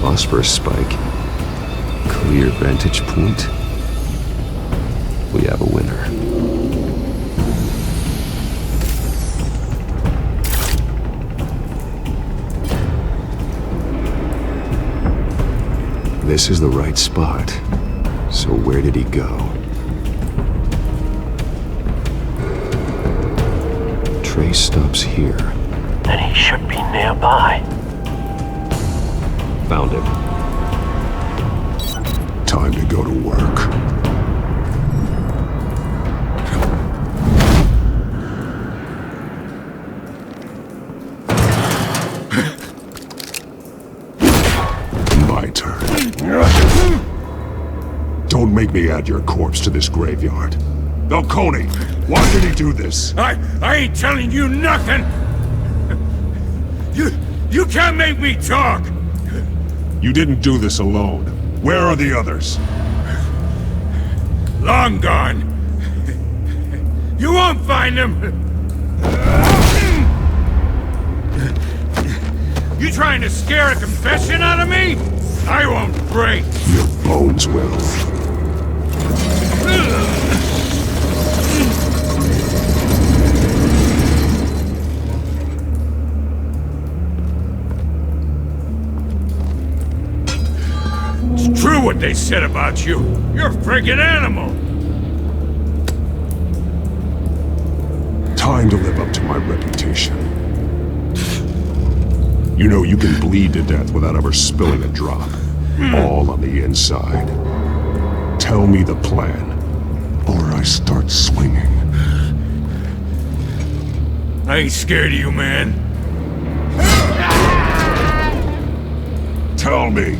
Phosphorus spike. Clear vantage point. We have a winner. This is the right spot. So where did he go? Trace stops here. Then he should be nearby. Found him. Time to go to work. My turn. Don't make me add your corpse to this graveyard. Falcone, why did he do this? I ain't telling you nothing! You can't make me talk! You didn't do this alone. Where are the others? Long gone. You won't find them! You trying to scare a confession out of me? I won't break! Your bones will. It's true what they said about you. You're a friggin' animal. Time to live up to my reputation. You know you can bleed to death without ever spilling a drop. All on the inside. Tell me the plan, or I start swinging. I ain't scared of you, man. Tell me.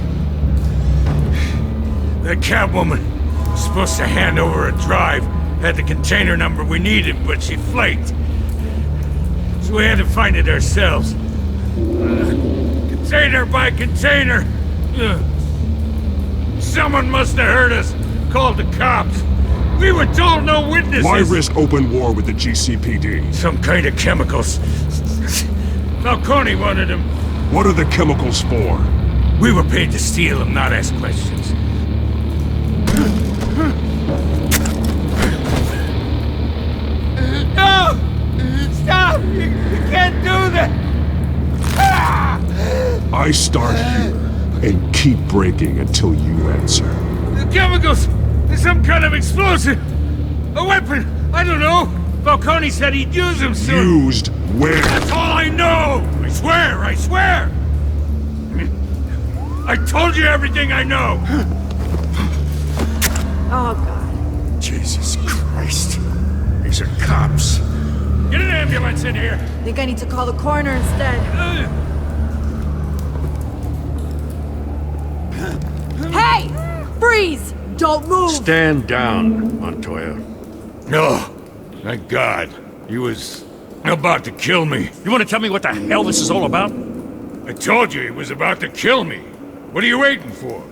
That Catwoman was supposed to hand over a drive. Had the container number we needed, but she flaked. So we had to find it ourselves. Container by container. Someone must have heard us. Called the cops. We were told no witnesses. Why risk open war with the GCPD? Some kind of chemicals. Falcone wanted them. What are the chemicals for? We were paid to steal them, not ask questions. No! Stop! You can't do that! I start here and keep breaking until you answer. The chemicals! There's some kind of explosive! A weapon! I don't know! Falcone said he'd use them soon! Used where? That's all I know! I swear! I swear! I told you everything I know! Oh, God. Jesus Christ. These are cops. Get an ambulance in here! Think I need to call the coroner instead. Hey! Freeze! Don't move! Stand down, Montoya. No. Thank God. He was about to kill me. You want to tell me what the hell this is all about? I told you he was about to kill me. What are you waiting for?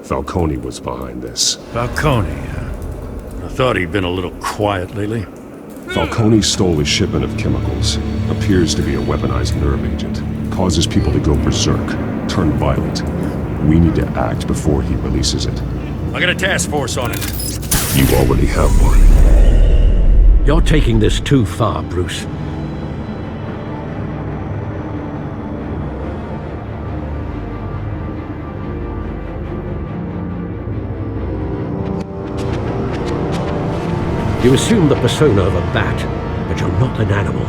Falcone was behind this. Falcone, I thought he'd been a little quiet lately. Falcone stole a shipment of chemicals. Appears to be a weaponized nerve agent. Causes people to go berserk, turn violent. We need to act before he releases it. I got a task force on it. You already have one. You're taking this too far, Bruce. You assume the persona of a bat, but you're not an animal.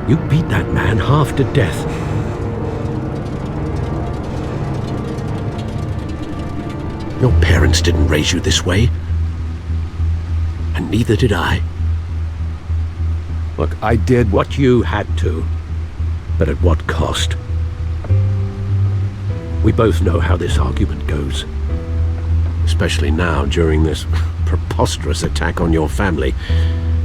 You beat that man half to death. Your parents didn't raise you this way. And neither did I. Look, I did what you had to, but at what cost? We both know how this argument goes. Especially now, during this preposterous attack on your family.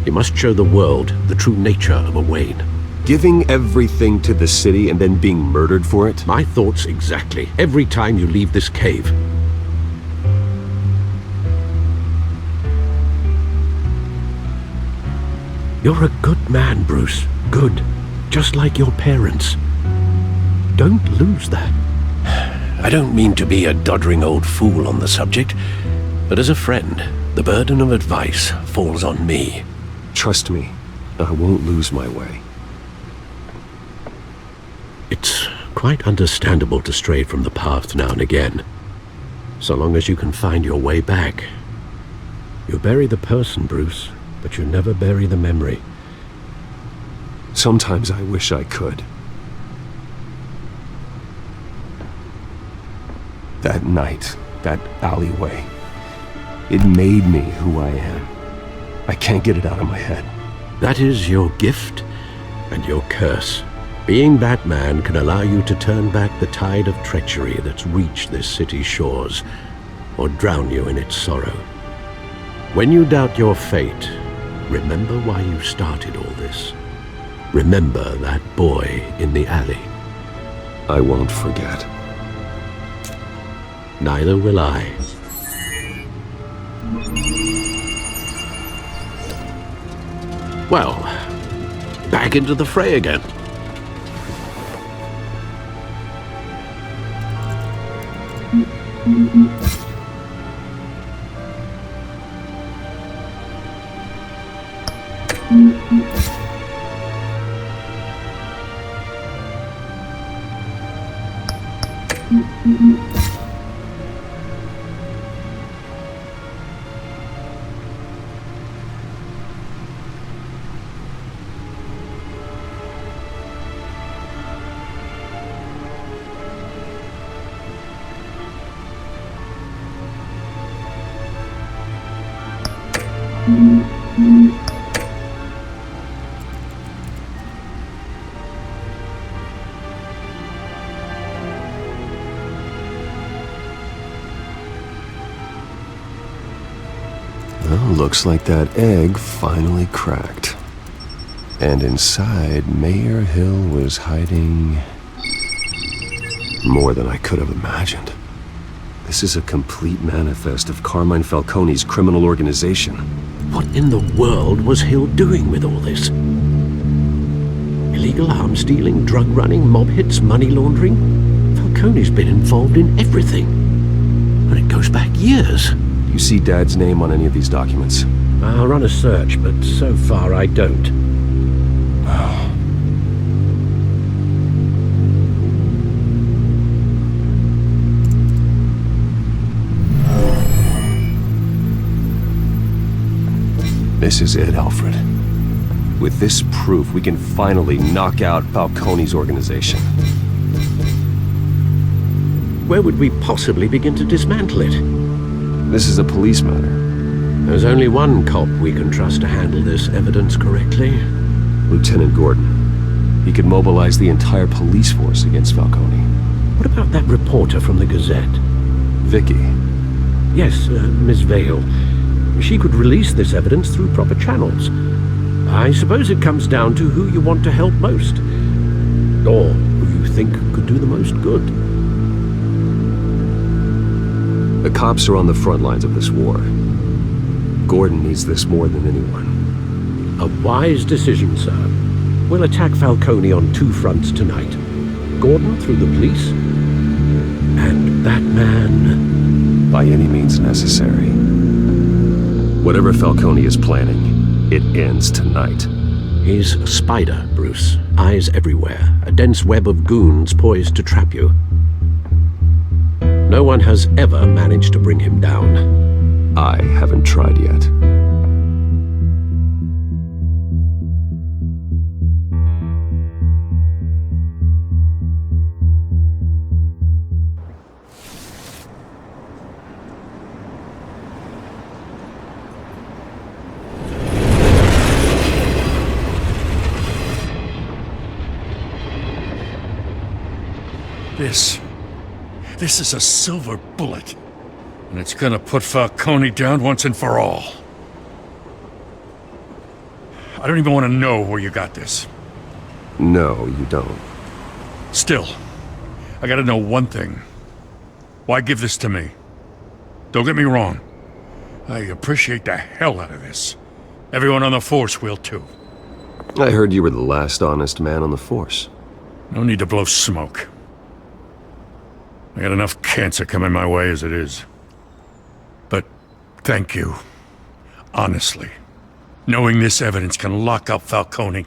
You must show the world the true nature of a Wayne. Giving everything to the city and then being murdered for it? My thoughts exactly. Every time you leave this cave. You're a good man, Bruce. Good. Just like your parents. Don't lose that. I don't mean to be a doddering old fool on the subject, but as a friend, the burden of advice falls on me. Trust me, I won't lose my way. It's quite understandable to stray from the path now and again. So long as you can find your way back. You bury the person, Bruce, but you never bury the memory. Sometimes I wish I could. That night, that alleyway, it made me who I am. I can't get it out of my head. That is your gift and your curse. Being Batman can allow you to turn back the tide of treachery that's reached this city's shores, or drown you in its sorrow. When you doubt your fate, remember why you started all this. Remember that boy in the alley. I won't forget. Neither will I. Well, back into the fray again. Well, looks like that egg finally cracked. And inside, Mayor Hill was hiding more than I could have imagined. This is a complete manifest of Carmine Falcone's criminal organization. What in the world was Hill doing with all this? Illegal arms dealing, drug running, mob hits, money laundering? Falcone's been involved in everything. And it goes back years. You see Dad's name on any of these documents? I'll run a search, but so far I don't. This is it, Alfred. With this proof, we can finally knock out Falcone's organization. Where would we possibly begin to dismantle it? This is a police matter. There's only one cop we can trust to handle this evidence correctly. Lieutenant Gordon. He could mobilize the entire police force against Falcone. What about that reporter from the Gazette? Vicky. Yes, Miss Vale. She could release this evidence through proper channels. I suppose it comes down to who you want to help most. Or who you think could do the most good. The cops are on the front lines of this war. Gordon needs this more than anyone. A wise decision, sir. We'll attack Falcone on two fronts tonight. Gordon through the police, and Batman... by any means necessary. Whatever Falcone is planning, it ends tonight. He's a spider, Bruce. Eyes everywhere. A dense web of goons poised to trap you. No one has ever managed to bring him down. I haven't tried yet. This is a silver bullet. And it's gonna put Falcone down once and for all. I don't even want to know where you got this. No, you don't. Still, I gotta know one thing. Why give this to me? Don't get me wrong. I appreciate the hell out of this. Everyone on the Force will too. I heard you were the last honest man on the Force. No need to blow smoke. I got enough cancer coming my way as it is. But thank you. Honestly. Knowing this evidence can lock up Falcone.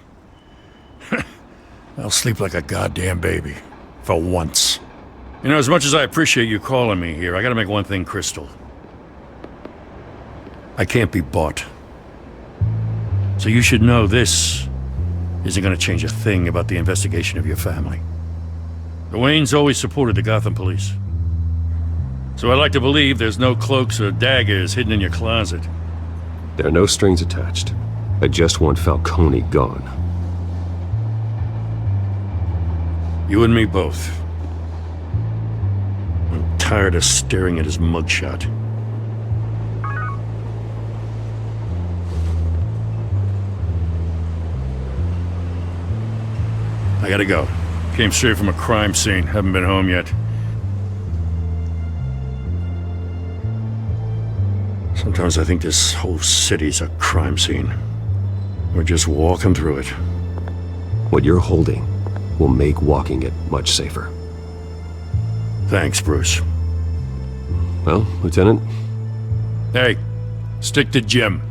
I'll sleep like a goddamn baby. For once. You know, as much as I appreciate you calling me here, I gotta make one thing crystal. I can't be bought. So you should know this isn't gonna change a thing about the investigation of your family. The Waynes always supported the Gotham police. So I like to believe there's no cloaks or daggers hidden in your closet. There are no strings attached. I just want Falcone gone. You and me both. I'm tired of staring at his mugshot. I gotta go. Came straight from a crime scene. Haven't been home yet. Sometimes I think this whole city's a crime scene. We're just walking through it. What you're holding will make walking it much safer. Thanks, Bruce. Well, Lieutenant? Hey, stick to Jim.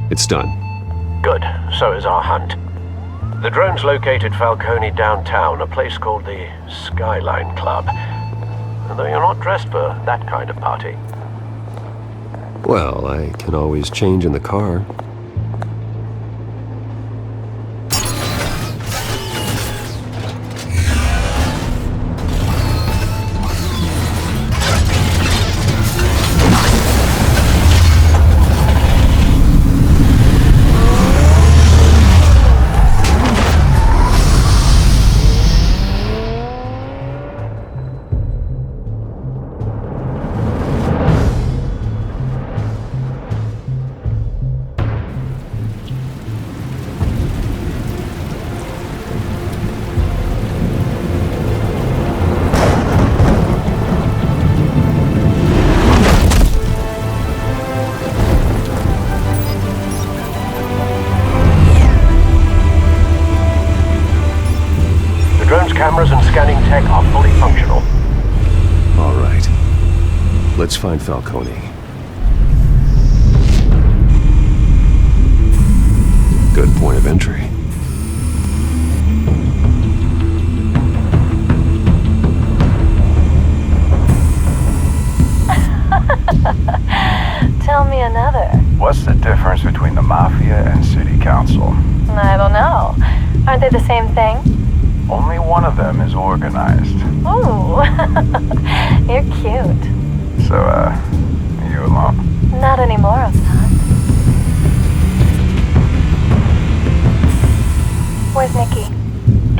It's done. Good. So is our hunt. The drones located Falcone downtown, a place called the Skyline Club. Though you're not dressed for that kind of party. Well, I can always change in the car. Cameras and scanning tech are fully functional. All right. Let's find Falcone. Good point of entry. Tell me another. What's the difference between the Mafia and City Council? I don't know. Aren't they the same thing? Only one of them is organized. Ooh, you're cute. So, are you alone? Not anymore, I'm not. Where's Nikki?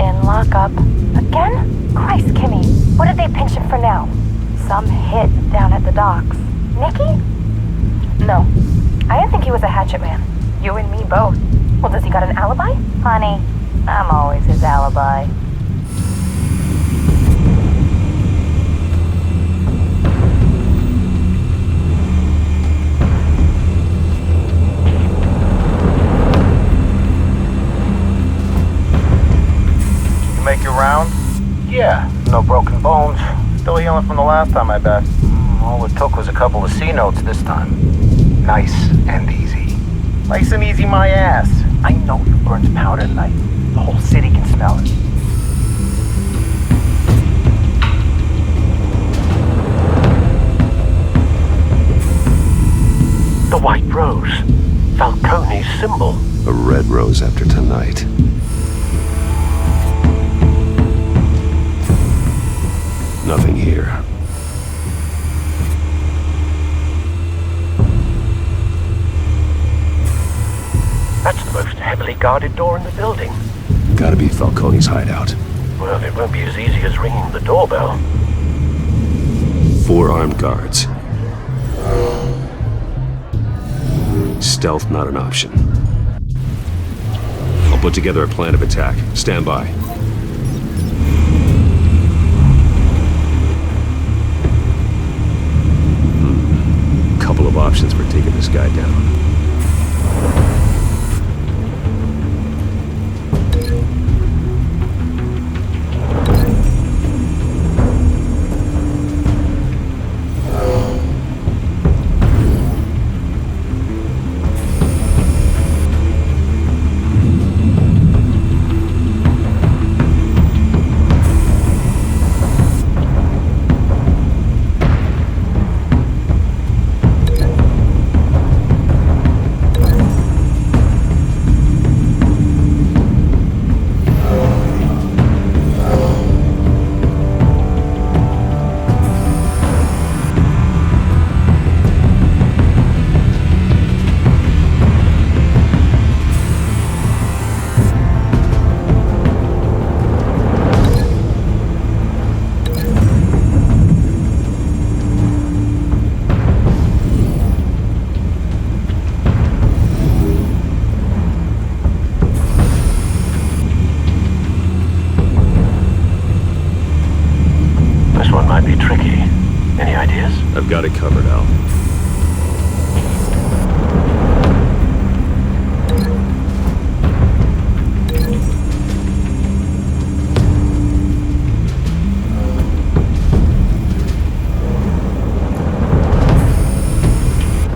In lockup. Again? Christ, Kimmy, what did they pinch him for now? Some hit down at the docks. Nikki? No, I didn't think he was a hatchet man. You and me both. Well, does he got an alibi? Honey, I'm always his alibi. You make your round? Yeah, no broken bones. Still healing from the last time, I bet. All it took was a couple of C notes this time. Nice and easy. Nice and easy my ass. I know you burned powder tonight. The whole city can smell it. The white rose. Falcone's symbol. A red rose after tonight. Nothing here. That's the most heavily guarded door in the building. Gotta be Falcone's hideout. Well, it won't be as easy as ringing the doorbell. 4 armed guards. Stealth not an option. I'll put together a plan of attack. Stand by. Couple of options for taking this guy down. I've got it covered, Al.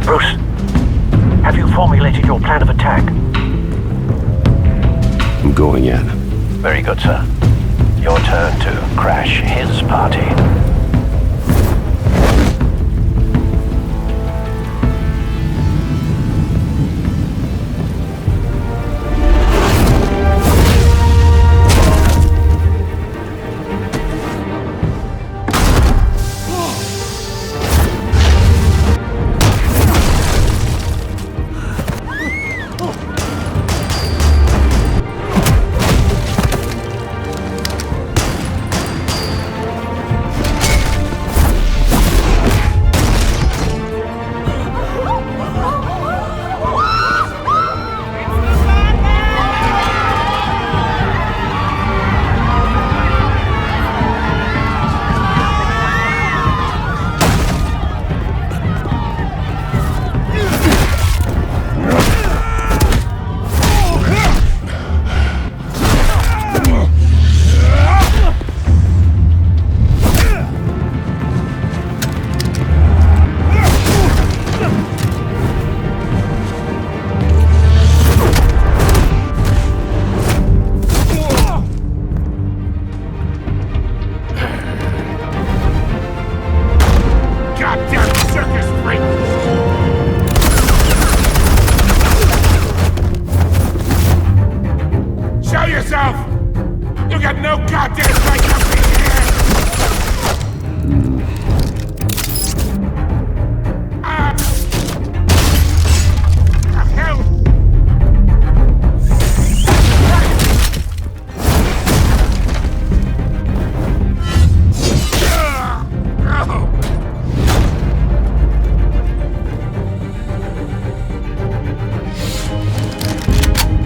Bruce, have you formulated your plan of attack? I'm going in. Very good, sir. Your turn to crash his party.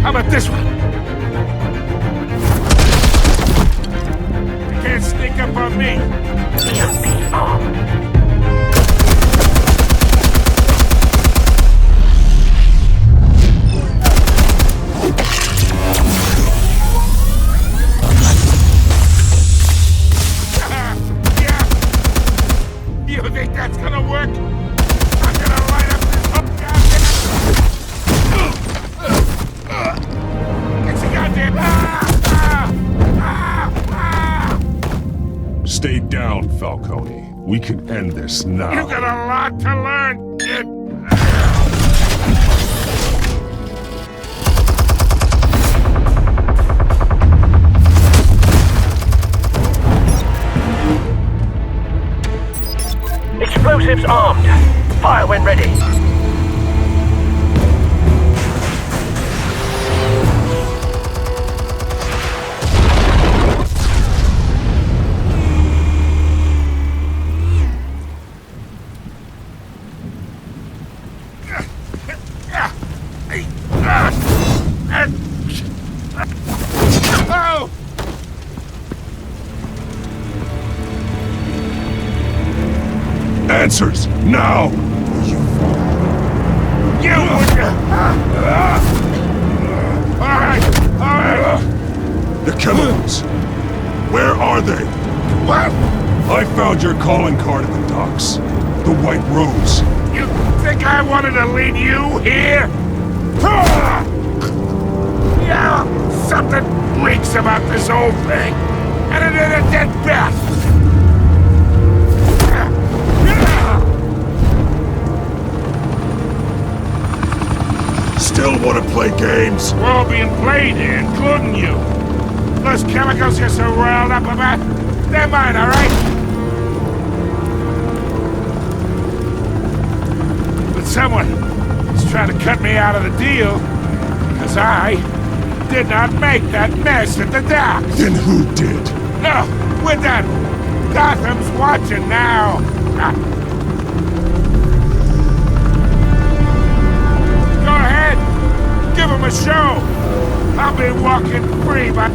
How about this one? You can't sneak up on me. You think that's gonna work? I'm gonna light up this whole goddamn... It's a goddamn... Stay down, Falcone. We can end this now. You got a lot to learn, kid. Explosives armed. Fire when ready. Oh! Answers, now! You would... Alright! The chemicals! Where are they? What? I found your calling card at the docks. The White Rose. You think I wanted to lead you here? Yeah, something reeks about this whole thing. And it is a dead bat. Still want to play games? We're all being played here, including you. Those chemicals you're so riled up about, they're mine, all right? But someone is trying to cut me out of the deal, because I did not make that mess at the docks. Then who did? No, we're done. Gotham's watching now. Go ahead. Give him a show. I'll be walking free, but...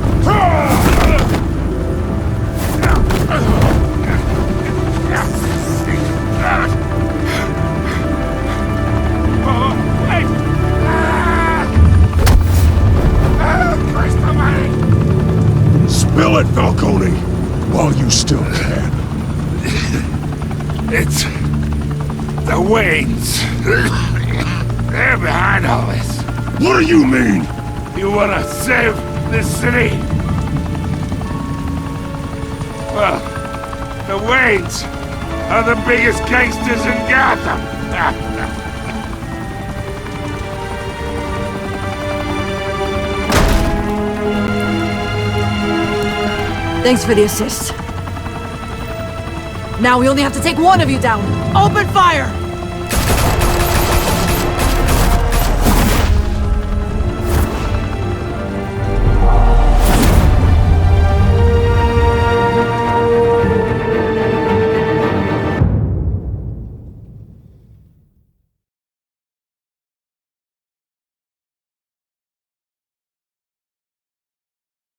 Spill it, Falcone, while you still can. It's the Waynes. They're behind all this. What do you mean? You wanna save this city? Well, the Waynes are the biggest gangsters in Gotham. Thanks for the assist. Now we only have to take one of you down. Open fire!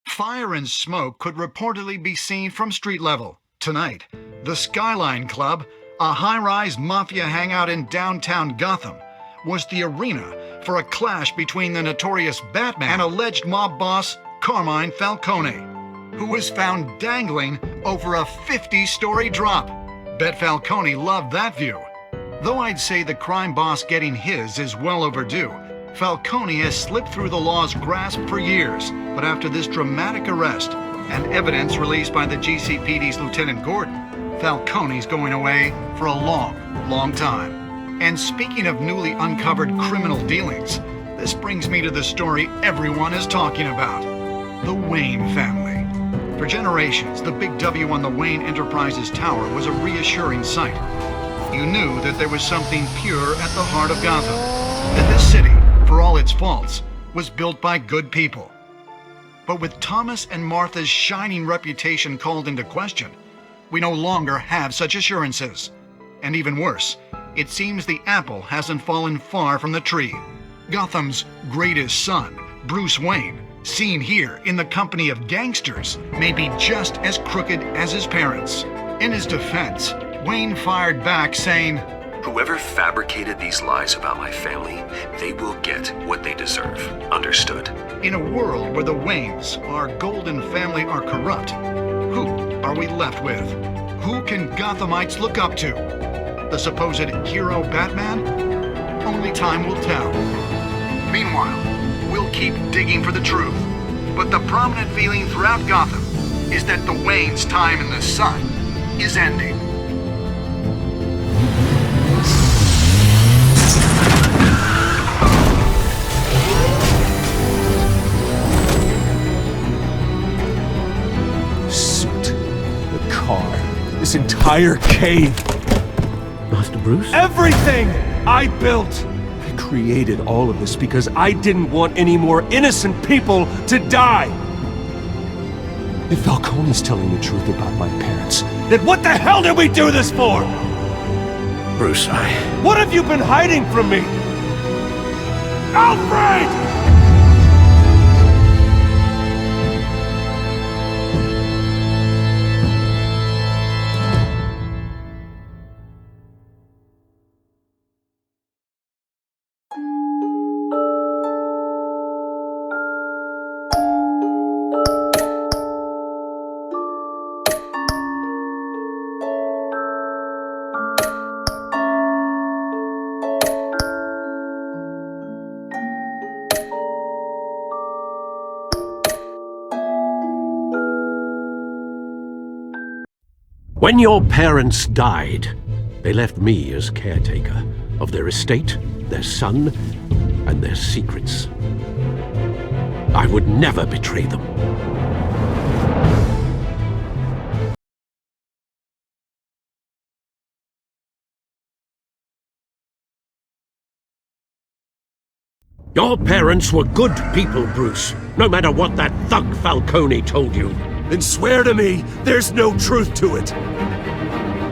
Fire and smoke could reportedly be seen from street level. Tonight, the Skyline Club, a high-rise mafia hangout in downtown Gotham, was the arena for a clash between the notorious Batman and alleged mob boss Carmine Falcone, who was found dangling over a 50-story drop. Bet Falcone loved that view. Though I'd say the crime boss getting his is well overdue, Falcone has slipped through the law's grasp for years, but after this dramatic arrest and evidence released by the GCPD's Lieutenant Gordon, Falcone's going away for a long, long time. And speaking of newly uncovered criminal dealings, this brings me to the story everyone is talking about: the Wayne family. For generations, the big W on the Wayne Enterprises tower was a reassuring sight. You knew that there was something pure at the heart of Gotham, that this city, for all its faults, was built by good people. But with Thomas and Martha's shining reputation called into question, we no longer have such assurances. And even worse, it seems the apple hasn't fallen far from the tree. Gotham's greatest son, Bruce Wayne, seen here in the company of gangsters, may be just as crooked as his parents. In his defense, Wayne fired back saying, "Whoever fabricated these lies about my family, they will get what they deserve. Understood?" In a world where the Waynes, our golden family, are corrupt, who are we left with? Who can Gothamites look up to? The supposed hero Batman? Only time will tell. Meanwhile, we'll keep digging for the truth. But the prominent feeling throughout Gotham is that the Waynes' time in the sun is ending. This entire cave. Master Bruce? Everything I built. I created all of this because I didn't want any more innocent people to die. If Falcone's telling the truth about my parents, then what the hell did we do this for? Bruce, What have you been hiding from me? Alfred! When your parents died, they left me as caretaker of their estate, their son, and their secrets. I would never betray them. Your parents were good people, Bruce, no matter what that thug Falcone told you. Then swear to me there's no truth to it.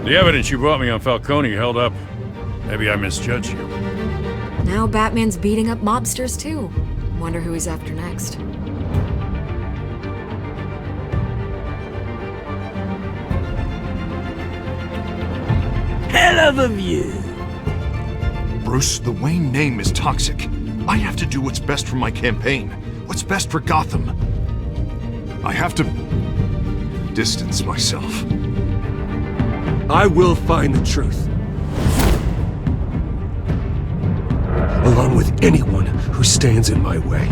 The evidence you brought me on Falcone held up. Maybe I misjudged you. Now Batman's beating up mobsters too. Wonder who he's after next. Hell of a view. Bruce, the Wayne name is toxic. I have to do what's best for my campaign. What's best for Gotham. I have to distance myself. I will find the truth. Along with anyone who stands in my way.